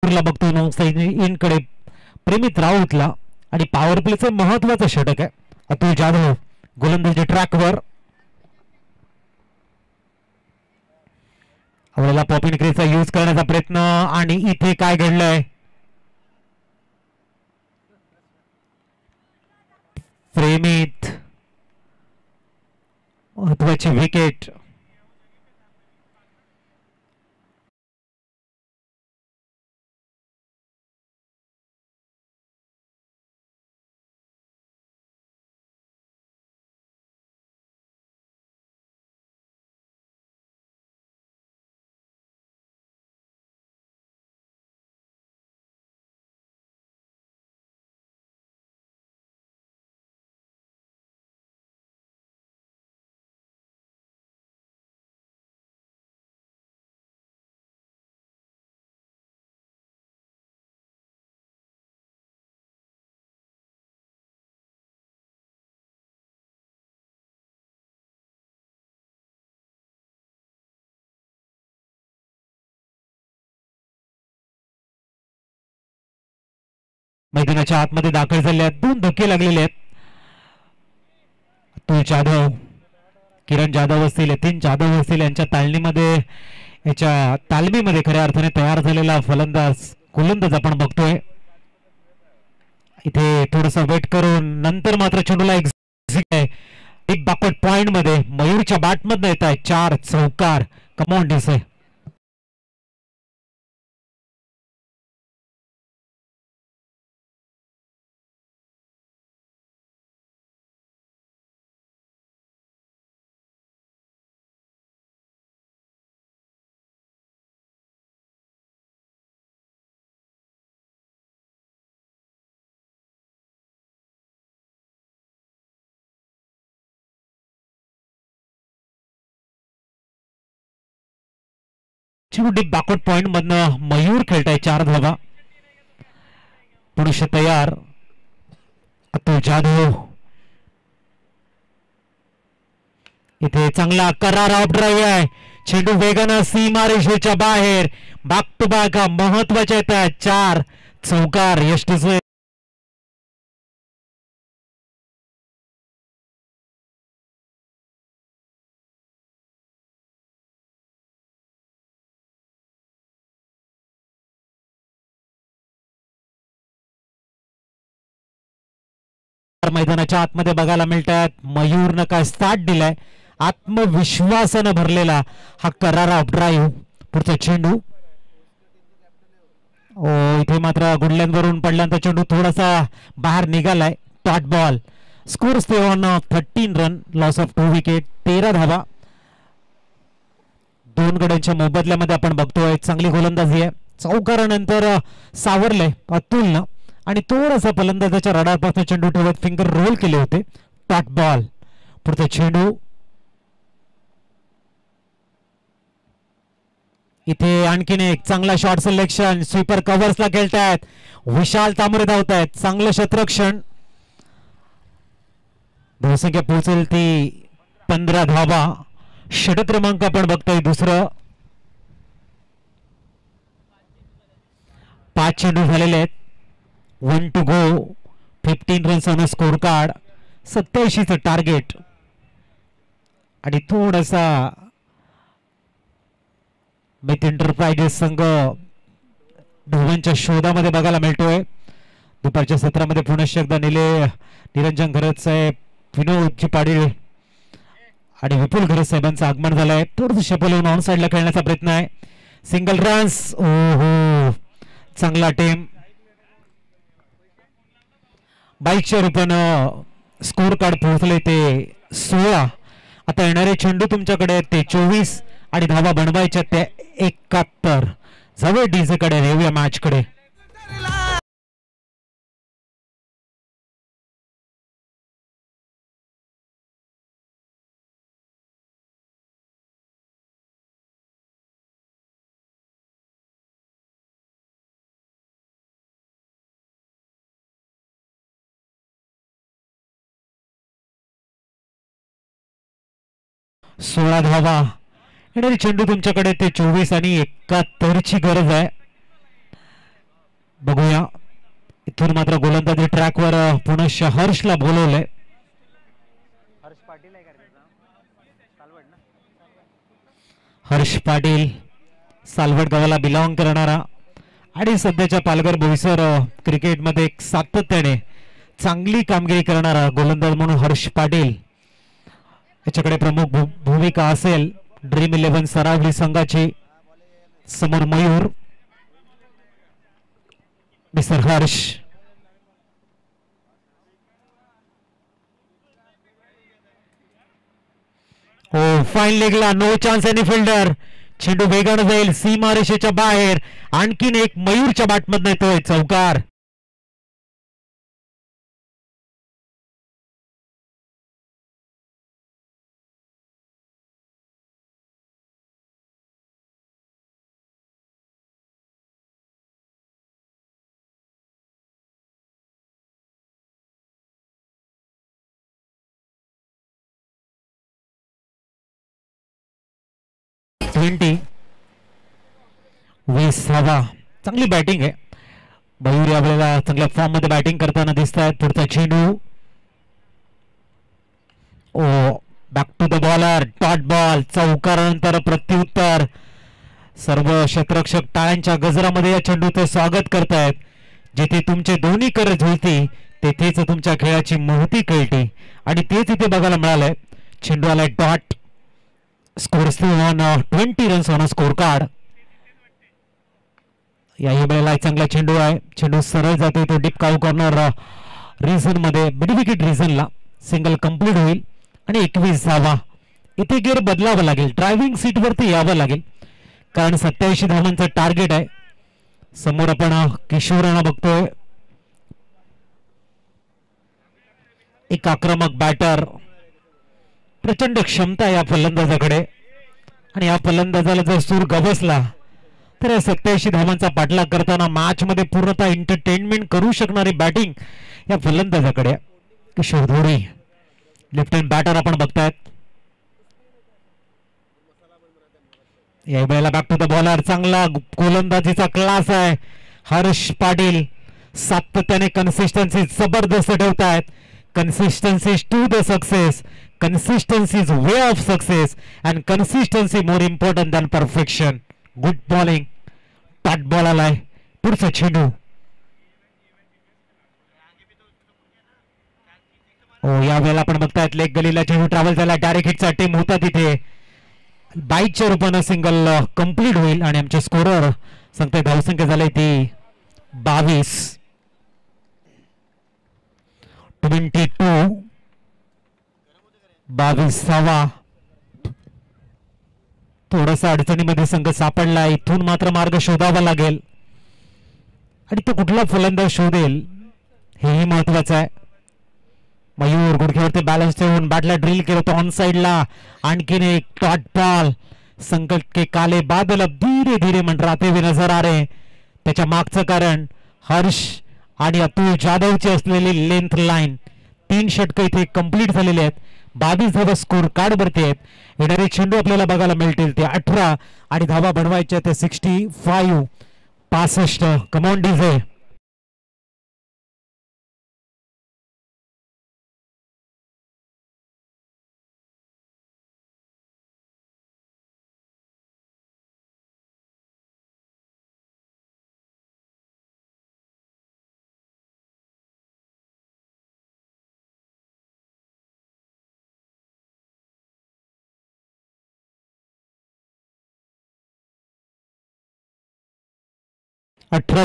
बघतो नो साईड इन कडे प्रेमित राऊतला आणि पॉवर प्लेचं महत्वाचं षटक आहे. अतुल जाधव गोलंदाजी ट्रॅकवर आपल्याला पॉपिंग क्रेजचा यूज करण्याचा प्रयत्न आणि इथे काय घडलंय प्रेमित महत्वाची विकेट. मैदानाच्या आतमध्ये दाखल झाले आहेत. 2 धक्के लागलेले आहेत. अतुल जाधव किरण जाधव असतील यतीन जाधव असतील यांच्या तालमीमध्ये खऱ्या अर्थाने तयार झालेला फलंदाज गोलंदाज आपण बघतोय. इथे थोडस वेट करून नंतर मात्र चेंडूला एक बॅकवर्ड पॉइंट मध्ये मयूरच्या बॅट मधनं येत आहे 4 चौकार. कमॉन डिसे डीप बॅकवर्ड पॉइंट मधनं मयूर खेळताय 4 धावा. पुरुष तयार. अतुल जाधव इथे चांगला करार ऑफ ड्राईव्ह आहे. चेंडू वेगानं सीमारेषेच्या बाहेर बॅक टू बॅक महत्वाच्या येतात 4 चौकार यष्टीचे. मैदानाच्या आतमध्ये बघायला मिळतात. मयूरनं काय स्टार्ट दिलाय आत्मविश्वासानं भरलेला हा करारा ऑफ ड्राईव्ह. पुढचा चेंडू इथे मात्र गुडल्यांवरून पडल्यानंतर चेंडू थोडासा बाहेर निघालाय. Dot ball. Score stay on 13 run. Loss of 2 wicket. 13 धावा. 2 गड्यांच्या मोबदल्यामध्ये आपण बघतोय चांगली गोलंदाजी आहे. चौकारानंतर सावरले अतुलनं आणि थोडासा फलंदाजाच्या रडारपासून चेंडू ठेवत फिंगर रोल केले होते. Dot ball. पुढचा चेंडू इथे आणखीन एक चांगला शॉट सिलेक्शन. स्वीपर कव्हर्सला खेळतायत. विशाल तांबरे धावत आहेत. चांगलं क्षेत्ररक्षण. धावसंख्या पोहोचेल ती 15 धावा. षटक क्रमांक आपण बघतोय दुसरं. 5 चेंडू झालेले आहेत. 1 to go. 15 runs on score card. 87चं टार्गेट आणि थोडासा मिथ एंटरप्राइजेस संघ धवनच्या शोधामध्ये बघायला मिळतोय. दुपारच्या सत्रामध्ये पुनश्च एकदा निरंजन घरत साहेब, विनोद पाटील आणि विपुल घरत साहेबांचं आगमन झालंय. थोडंसं शेपल ऑन साइडला खेळण्याचा प्रयत्न आहे. Single runs. ओहो चांगला टीम. 22च्या रूपानं स्कोर कार्ड पोहोचले ते 16. आता येणारे चेंडू तुमच्याकडे ते 24 आणि धावा बनवायच्या ते 71. जवळ डीजे कडे येऊया मॅच कडे. सोळा धावा. येणारी चेंडू तुमच्याकडे ते 24 आणि 71ची गरज आहे. बघूया इथून मात्र गोलंदाजी ट्रॅकवर पुनश्च हर्षला बोलवलंय. हर्ष पाटील सालवड गावाला बिलॉंग करणारा आणि सध्याच्या पालघर बोईसर क्रिकेटमध्ये सातत्याने चांगली कामगिरी करणारा गोलंदाज म्हणून हर्ष पाटील याच्याकडे प्रमुख भूमिका असेल ड्रीम 11 सरावली संघाची. समोर मयूर, मिस्टर हर्ष. हो, फाईन लेगला, नो चान्स एनी फिल्डर. चेंडू वेगानं जाईल सीमारेषेच्या बाहेर. आणखीन एक मयूरच्या बॅटमधून येतोय चौकार. चांगली बॅटिंग आहे. मयूर यावेळेला चांगल्या फॉर्म मध्ये बॅटिंग करताना दिसत आहेत. पुढचा चेंडू, oh back to the bowler, dot ball. चौकारानंतर प्रत्युत्तर. सर्व क्षेत्ररक्षक टाळ्यांच्या गजरामध्ये या चेंडूचं स्वागत करतायत. जिथे तुमचे दोन्ही कर झुलती तेथेच तुमच्या खेळाची महती कळते आणि तेच इथे बघायला मिळालंय. चेंडू आलाय dot. Score 20 runs on score card. याही वेळेला चांगला चेंडू आहे. चेंडू सरळ जातोय तो डीप काऊ कॉर्नर रिझन मध्ये, मिड विकेट रिझनला. सिंगल कंप्लीट होईल आणि 21 धावा. इथे गेअर बदलावं लागेल, ड्रायव्हिंग सीट वरती यावं लागेल कारण 87 धावांचं टार्गेट आहे. समोर आपण किशोर राणा बघतोय, एक आक्रमक बॅटर. प्रचंड क्षमता या फलंदाजाकडे आणि या फलंदाजाला जर सूर गवसला तर 87 धावांचा पाठलाग करताना मॅच मध्ये पूर्णतः एंटरटेनमेंट करू शकणारी बॅटिंग या फलंदाजाकडे. किशोर धोडी लेफ्ट हँड बॅटर आपण बघतायत. या वेळेला बॅक टू द बॉलर. चांगला गोलंदाजीचा क्लास आहे हर्ष पाटील. सातत्याने कन्सिस्टन्सी जबरदस्त ठेवतायत. Consistency to the success. Consistency is way of success and consistency more important than perfection. Good bowling. Dot ball आलाय. पुढचा चेंडू. ओ या वेळेला आपण बघतायत लेग गलीला चेंडू ट्रॅव्हल झाला. डायरेक्ट हिटचा टीम होता तिथे. बाईकच्या रूपानं सिंगल कंप्लीट होईल आणि आमचे स्कोरर सांगते धावसंख्या झाली ती 22. 22. थोडासा अडचणीमध्ये संघ सापडला. इथून मात्र मार्ग शोधावा लागेल आणि तो कुठला फलंदाज शोधेल हेही महत्वाचं आहे. मयूर गुडघ्यावरती बॅलन्स ठेवून बॅटला ड्रिल केलं तो ऑन साइडला. आणखीन एक डॉट बॉल. संकट के काले बादल अब धीरे धीरे मंडराते हुए नजर आ रहे. त्याच्या मागचं कारण हर्ष आणि अतुल जाधवची असलेली लेंथ लाईन. 3 षटकं इथे कंप्लीट झालेले आहेत. 22 धावा स्कोर कार्ड वरती आहेत. येणारे चेंडू आपल्याला बघायला मिळतील ते 18 आणि धावा बनवायच्या ते 65. 65. Come on DJ.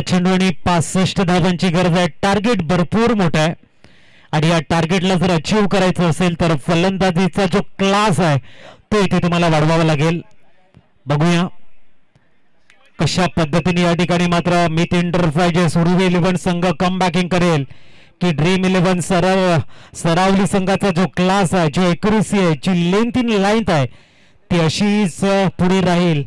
चेंडू आणि 65 धावांची गरज आहे. टार्गेट भरपूर मोठा आहे आणि या टार्गेटला जर अचीव करायचं असेल तर फलंदाजीचा जो क्लास आहे तो इथे तुम्हाला वाढवावा लागेल. बघूया कशा पद्धतीने या ठिकाणी मात्र मिथ एंटरप्राइजेस उर्वी 11 संघ कम बॅकिंग करेल की ड्रीम 11 सरावली संघाचा जो क्लास आहे, जो एक्युरेसी आहे, जी लेंथ इन लाईन आहे ती अशीच पुढे राहील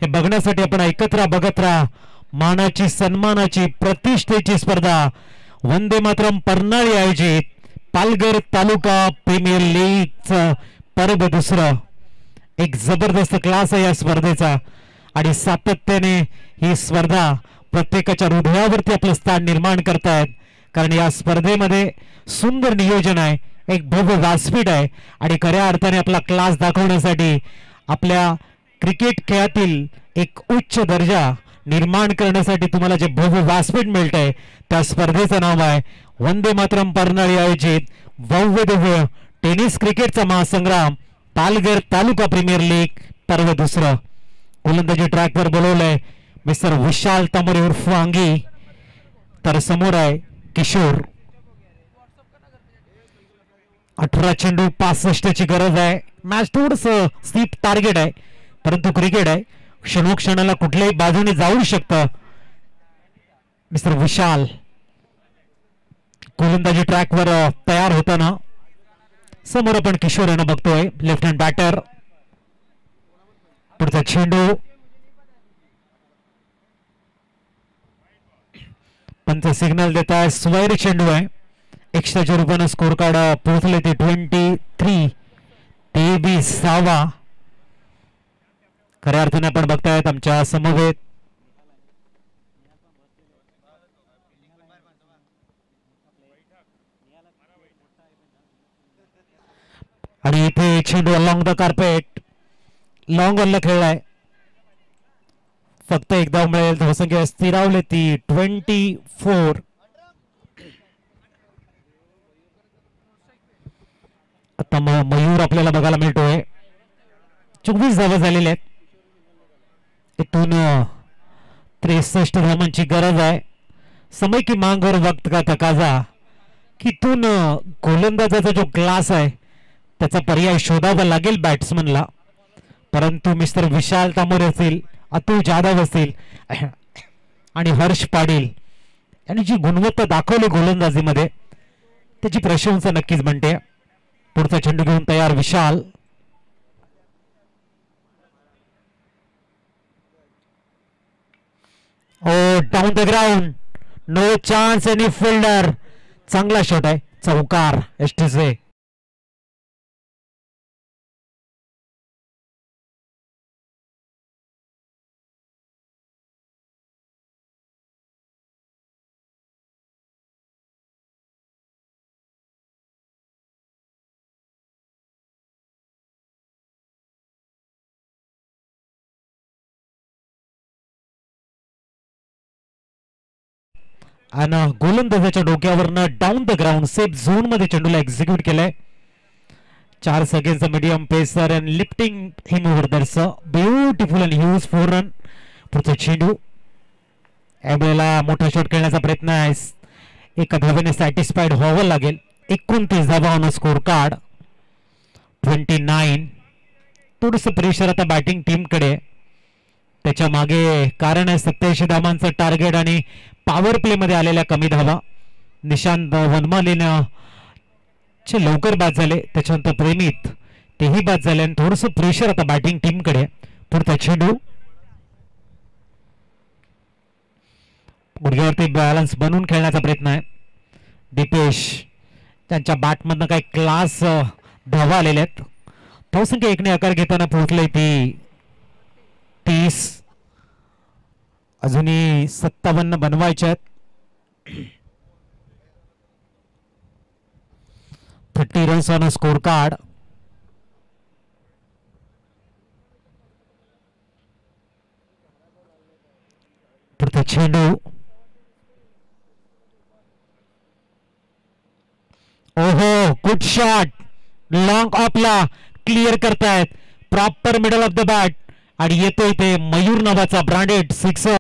हे बघण्यासाठी आपण एकत्र बघत राहा. मानाची सन्मानाची प्रतिष्ठेची स्पर्धा वंदे मातरम परनाळी आयोजित पालघर तालुका प्रीमियर लीगचं पर्व दुसरं. एक जबरदस्त क्लास आहे या स्पर्धेचा आणि सातत्याने ही स्पर्धा प्रत्येकाच्या हृदयावरती आपलं स्थान निर्माण करतायत, कारण या स्पर्धेमध्ये सुंदर नियोजन आहे, एक भव्य व्यासपीठ आहे आणि खऱ्या अर्थाने आपला क्लास दाखवण्यासाठी आपल्या क्रिकेट खेळातील एक उच्च दर्जा निर्माण करण्यासाठी तुम्हाला जे भव्य व्यासपीठ मिळत आहे त्या स्पर्धेचं नाव आहे वंदे मातरम परनाळी आयोजित भव्य दिव्य टेनिस क्रिकेटचा महासंग्राम पालघर तालुका प्रीमियर लीग पर्व दुसरं. गोलंदाजी ट्रॅकवर बोलवलंय मिस्टर विशाल तांबरे उर्फ वांगी, तर समोर आहे किशोर. 18 चेंडू 65 ची गरज आहे. मॅच थोडस स्टीप टार्गेट आहे, परंतु क्रिकेट आहे, क्षणोक्षणाला कुठल्याही बाजूने जाऊ शकतं. मिस्टर विशाल गोलंदाजी ट्रॅकवर तयार होताना समोर आपण किशोर यांना बघतोय, लेफ्ट हँड बॅटर. पुढचा चेंडू पंच सिग्नल देत आहे, स्वैर चेंडू आहे. एक्स्ट्राच्या रूपाने स्कोर कार्ड पोहोचले ते 23, 23वा. खऱ्या अर्थाने आपण बघतायत आमच्या समवेत आणि इथे चेंडू अलॉंग द कार्पेट लॉंग ऑनला खेळलाय. फक्त एकदा मिळेल, धावसंख्या स्थिरावले ती 24. आता मयूर आपल्याला बघायला मिळतोय. 24 धावा झालेल्या आहेत. इथून 63 धावांची गरज आहे. समय की मांग और वक्त का तकाजा, की इथून गोलंदाजाचा जो क्लास आहे त्याचा पर्याय शोधावा लागेल बॅट्समनला. परंतु मिस्टर विशाल तांबोरे असतील, अतुल जाधव असतील आणि हर्ष पाटील यांनी जी गुणवत्ता दाखवली गोलंदाजीमध्ये त्याची प्रशंसा नक्कीच म्हणते. पुढचा चेंडू घेऊन तयार Vishal. Oh down the ground, no chance any fielder. चांगला शॉट आहे, चौकार एसटीचे. आणि गोलंदाजाच्या डोक्यावरनं down the ground safe zone मध्ये चेंडूला एक्झिक्यूट केलाय. 4 सेकंडचा medium pacer and lifting him over that's beautiful and huge 4 run. पुढचा चेंडू यावेळेला मोठा शॉट खेळण्याचा प्रयत्न आहे. एका धावेने सॅटिस्फाईड व्हावं लागेल. 29 धावा ऑन स्कोर कार्ड 29. थोडंसं प्रेशर आता बॅटिंग टीमकडे. त्याच्या मागे कारण आहे 87 धावांचं टार्गेट आणि पॉवर प्ले मध्ये आलेल्या कमी धावा. निशांत वनमालीनं लवकर बाद झाले, त्याच्यानंतर प्रेमित तेही बाद झाले आणि थोडंसं प्रेशर आता बॅटिंग टीमकडे. पुढचा चेंडू गुडघ्यावरती बॅलन्स बनवून खेळण्याचा प्रयत्न आहे. दीपेश त्यांच्या बॅटमधनं काही क्लास धावा आलेल्या आहेत. धावसंख्या 1ने आकार घेताना पोहोचले ती 30. अजूनही 57 बनवायच्या आहेत. 30 रन्स ऑन स्कोर कार्ड. पुढचा चेंडू ओहो गुड शॉट, लॉंग ऑफला क्लिअर करतायत. Proper middle of the bat आणि येतोय ते मयूर नावाचा ब्रँडेड सिक्सर.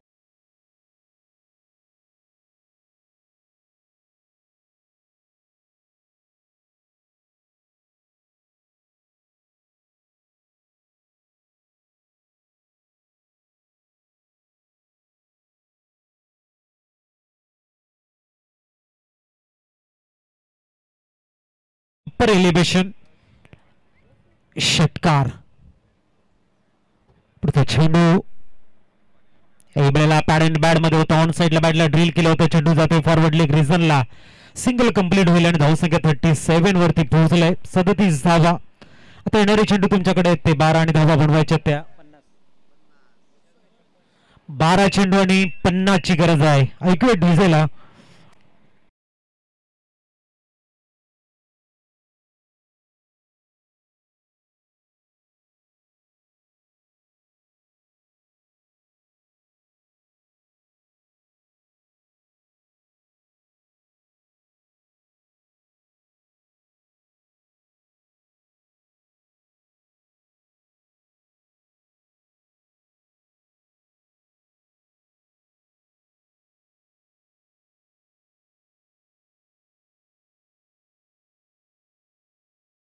एलिव्हेशन षटकार. पुढचा चेंडू वेळेला पॅड अँड बॅड मध्ये होता. ऑन साइडला बॅटला ड्रिल केलं होतं. चेंडू जातोय फॉरवर्ड लेग रिझनला. सिंगल कंप्लीट होईल आणि धावसंख्या 37 वरती पोहोचलाय. 37 धावा. आता येणारे चेंडू तुमच्याकडे आहेत ते 12 आणि धावा बनवायच्या त्या 12 चेंडू आणि 50 ची गरज आहे. ऐकूया डिझेला.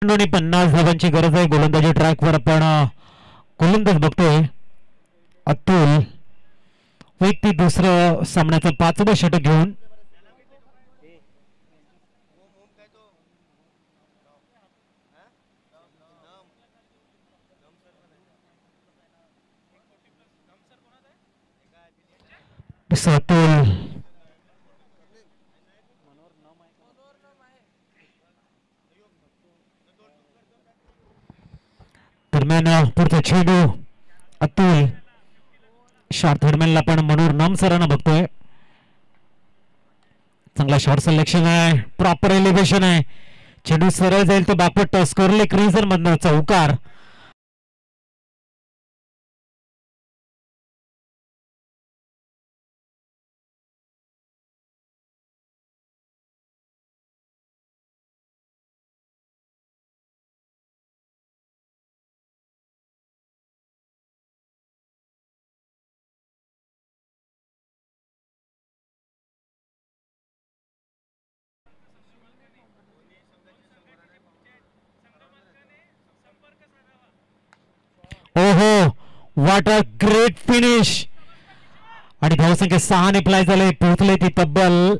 आणि 50 धावांची गरज आहे. गोलंदाजी ट्रॅकवर आपण गोलंदाज बघतोय अतुल. व्यक्ती दुसरं सामन्याचं 5वं षटक घेऊन अतुल दरम्यान पुढचा चेंडू अतुल. शॉर्ट हेडमॅनला पण मनोहर नामसरांना बघतोय. चांगला शॉर्ट सिलेक्शन आहे. प्रॉपर एलिव्हेशन आहे. चेंडू सरळ जाईल तो बॅकवर्ड टॉस करले क्रीजर मधनं चौकार. ओहो, व्हॉट अ ग्रेट फिनिश. आणि धावसंख्या 6 ने प्लाय झाले. पोहोचले ती तब्बल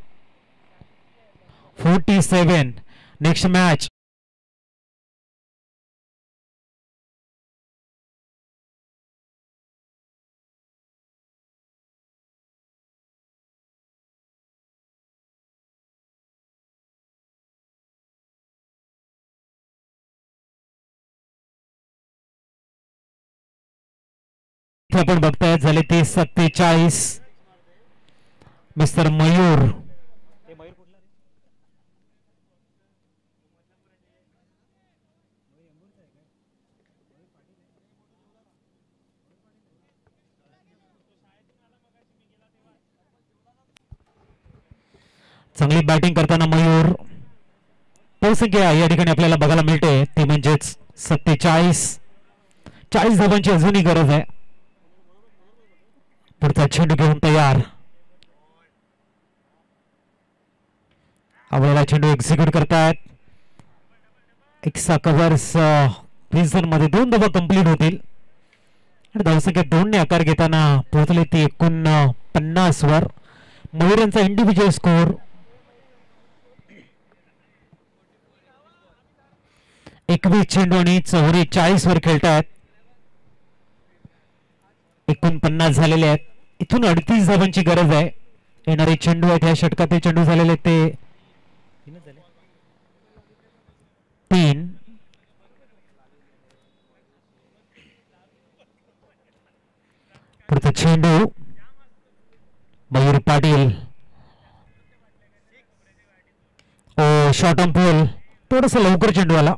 47. नेक्स्ट मॅच आपण बघताय झाले ते 47. मिस्टर मयूर चांगली बॅटिंग करताना मयूर. संख्या या ठिकाणी आपल्याला बघायला मिळते ती म्हणजेच 47. 40 धावांची अजूनही गरज आहे. पुढचा चेंडू घेऊन तयार. आवडला चेंडू एक्झिक्यूट करतायत. एक्स्ट्रा कव्हर्स रिझन मध्ये 2 धावा कंप्लीट होतील. आणि धावसंख्या 2 ने आकार घेताना पोहोचले ती 49 वर. मयूरांचा इंडिव्हिज्युअल स्कोर 21 चेंडू आणि 44 वर खेळतायत. 49 झालेले आहेत. इथून 38 धावांची गरज आहे. येणारे चेंडू आहेत ह्या षटकातील चेंडू झालेले ते 3. पुढचा चेंडू मयूर पाटील. ओ शॉर्ट ऑन पोल. थोडस लवकर चेंडू आला.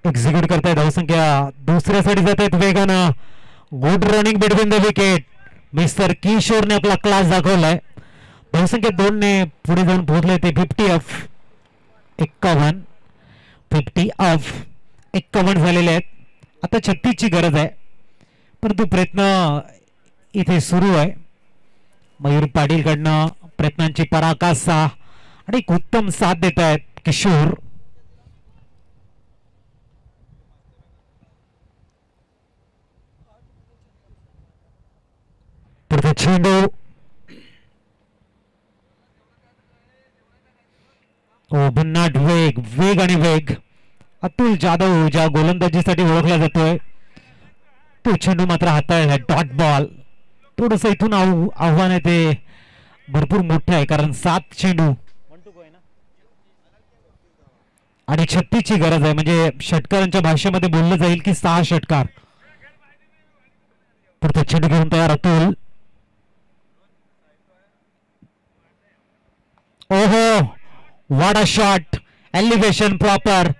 एक्झिक्यूट करताय. धावसंख्या दुसऱ्यासाठी जात आहेत वेगानं. Good running between the wicket. Mister किशोरने आपला क्लास दाखवलाय. धावसंख्या 2 ने पुढे जाऊन पोहोचले ते 50 ऑफ 51. 50 ऑफ 51 झालेले आहेत. आता 36 ची गरज आहे. परंतु प्रयत्न इथे सुरू आहे. मयूर पाटील कडनं प्रयत्नांची पराकाष्ठा आणि एक उत्तम साथ देत आहेत किशोर. चेंडू भन्नाट वेग वेग आणि वेग. अतुल जाधव ज्या गोलंदाजीसाठी ओळखला जातोय तो चेंडू मात्र हाताळला. Dot ball. थोडस इथून आव्हान आहे ते भरपूर मोठे आहे कारण 7 चेंडू आणि 36 ची गरज आहे. म्हणजे षटकारांच्या भाषेमध्ये बोललं जाईल की 6 षटकार. पुढचा चेंडू घेऊन तयार अतुल. ओहो, what a shot. Elevation proper,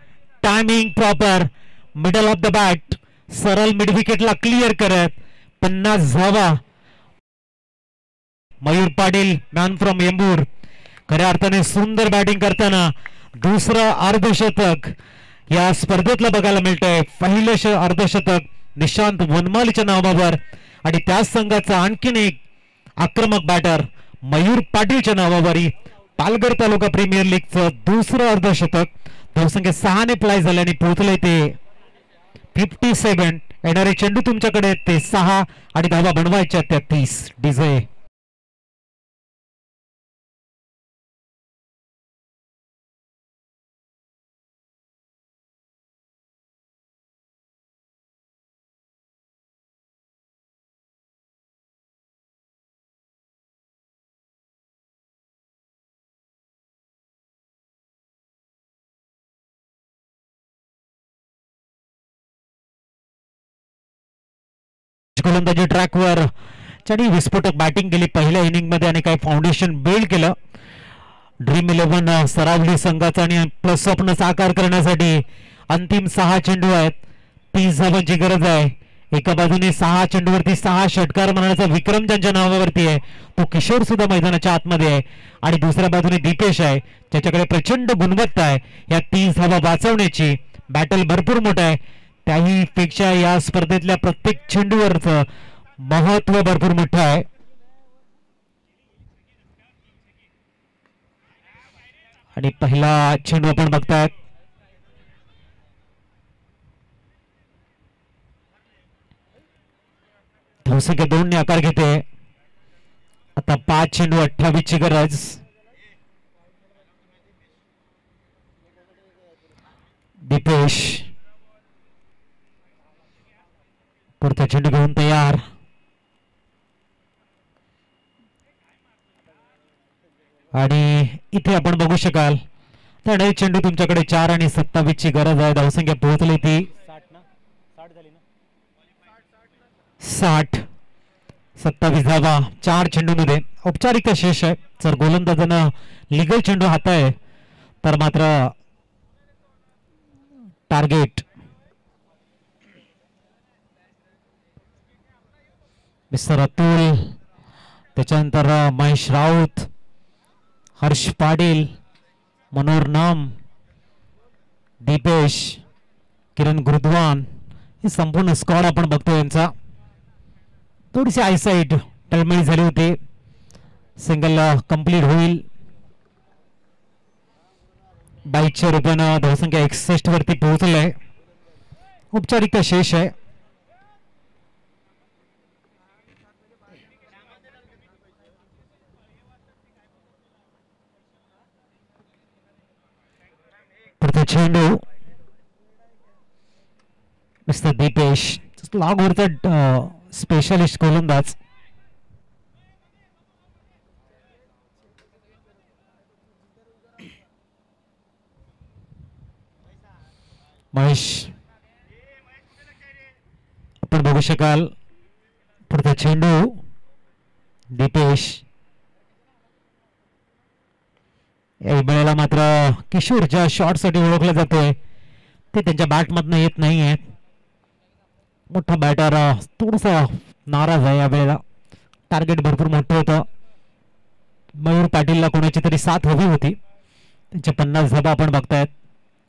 timing proper, middle of the bat, सरळ मिड विकेटला क्लिअर करत 50 धावा. मयूर पाटील मॅन फ्रॉम येंबूर खऱ्या अर्थाने सुंदर बॅटिंग करताना दुसरं अर्धशतक या स्पर्धेतलं बघायला मिळतंय. पहिलं अर्धशतक निशांत वनमालीच्या नावावर आणि त्याच संघाचा आणखीन एक आक्रमक बॅटर मयूर पाटीलच्या नावावर पालघर तालुका प्रीमियर लीगचं दुसरं अर्धशतक. धावसंख्या 6 ने प्लाय झाल्याने पोहोचले ते 57. येणारे चेंडू तुमच्याकडे ते 6 आणि धावा बनवायच्या 33. डीजे गोलंदाजी ट्रॅकवर त्यांनी विस्फोटक बॅटिंग केली पहिल्या इनिंग मध्ये आणि काही फाउंडेशन बिल्ड केलं. ड्रीम 11 सरावली संघाचा आणि प्लस स्वप्न साकार करण्यासाठी अंतिम 6 चेंडू आहेत. 30 धावांची गरज आहे. एका बाजूने 6 चेंडूवरती 6 षटकार मारण्याचा विक्रम ज्यांच्या नावावरती आहे तो किशोर सुद्धा मैदानाच्या आतमध्ये आहे आणि दुसऱ्या बाजूने दीपेश आहे ज्याच्याकडे प्रचंड गुणवत्ता आहे. या 30 धावा वाचवण्याची बॅटल भरपूर मोठा आहे. त्याही पेक्षा या स्पर्धेतल्या प्रत्येक चेंडूवरचं महत्व भरपूर मोठं आहे. आणि पहिला चेंडू आपण बघताय धावसंख्या 2 ने आकार घेते. आता 5 चेंडू 28 ची गरज. दीपेश पुढचा चेंडू घेऊन तयार. आणि इथे आपण बघू शकाल तर चेंडू तुमच्याकडे 4 आणि 27 ची गरज आहे. धावसंख्या पोहोचली ती 60. 27 धावा 4 चेंडूमध्ये. औपचारिकता शेष आहे. जर गोलंदाजानं लिगल चेंडू हात आहे तर मात्र टार्गेट. मिस्टर अतुल, त्याच्यानंतर महेश राऊत, हर्ष पाटील, मनोहर नाम, दीपेश, किरण गुरुद्वान हे संपूर्ण स्क्वॉड आपण बघतो. यांचा थोडीशी आयसाईट टळमळी झाली होती. सिंगल कंप्लीट होईल. 2200 रुपयानं धावसंख्या 61 वरती पोहोचलंय. औपचारिकता शेष आहे. चेंडू मिस्टर दीपेश लागवरचा स्पेशलिस्ट गोलंदाज. महेश आपण बघू शकाल पुढचा चेंडू. दीपेश या वेळेला मात्र किशोर ज्या शॉट साठी ओळखला जातोय ते त्यांच्या बॅट मधनं येत नाहीये. मोठा बॅटर थोडासा नाराज आहे या वेळेला. टार्गेट भरपूर मोठं होतं. मयूर पाटीलला कोणाची तरी साथ हवी होती. त्यांच्या 50 धावा आपण बघतायत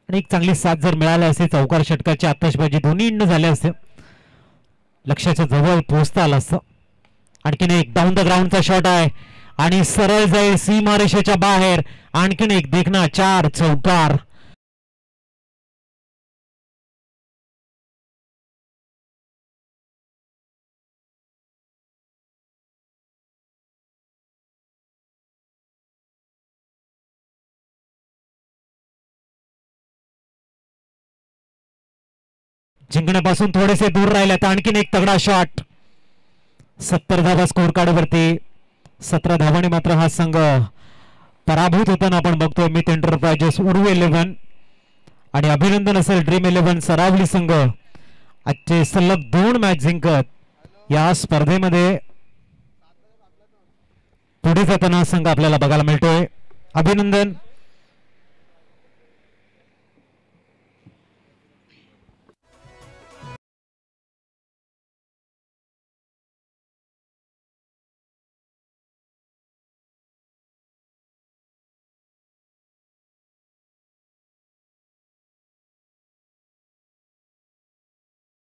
आणि एक चांगली साथ जर मिळाली असते चौकार षटकाची आतषबाजी दोन्ही इंड झाले असते. लक्ष्याच्या जवळ पोहोचता आलं असतं. आणखीन एक डाऊन द ग्राउंडचा शॉट आहे आणि सरळ जाईल सीमारेषेच्या बाहेर. आणखीन एक देखना 4 चौकार. जिंकण्यापासून थोडेसे दूर राहिले तर आणखीन एक तगडा शॉट. 70 धावा स्कोर कार्ड वरती. 17 धावांनी मात्र हा संघ पराभूत होताना आपण बघतोय. मिथ एंटरप्राइजेस उर्व 11 आणि अभिनंदन असेल ड्रीम 11 सरावली संघ आजचे सलग 2 मॅच जिंकत या स्पर्धेमध्ये पुढे जाताना संघ आपल्याला बघायला मिळतोय. अभिनंदन.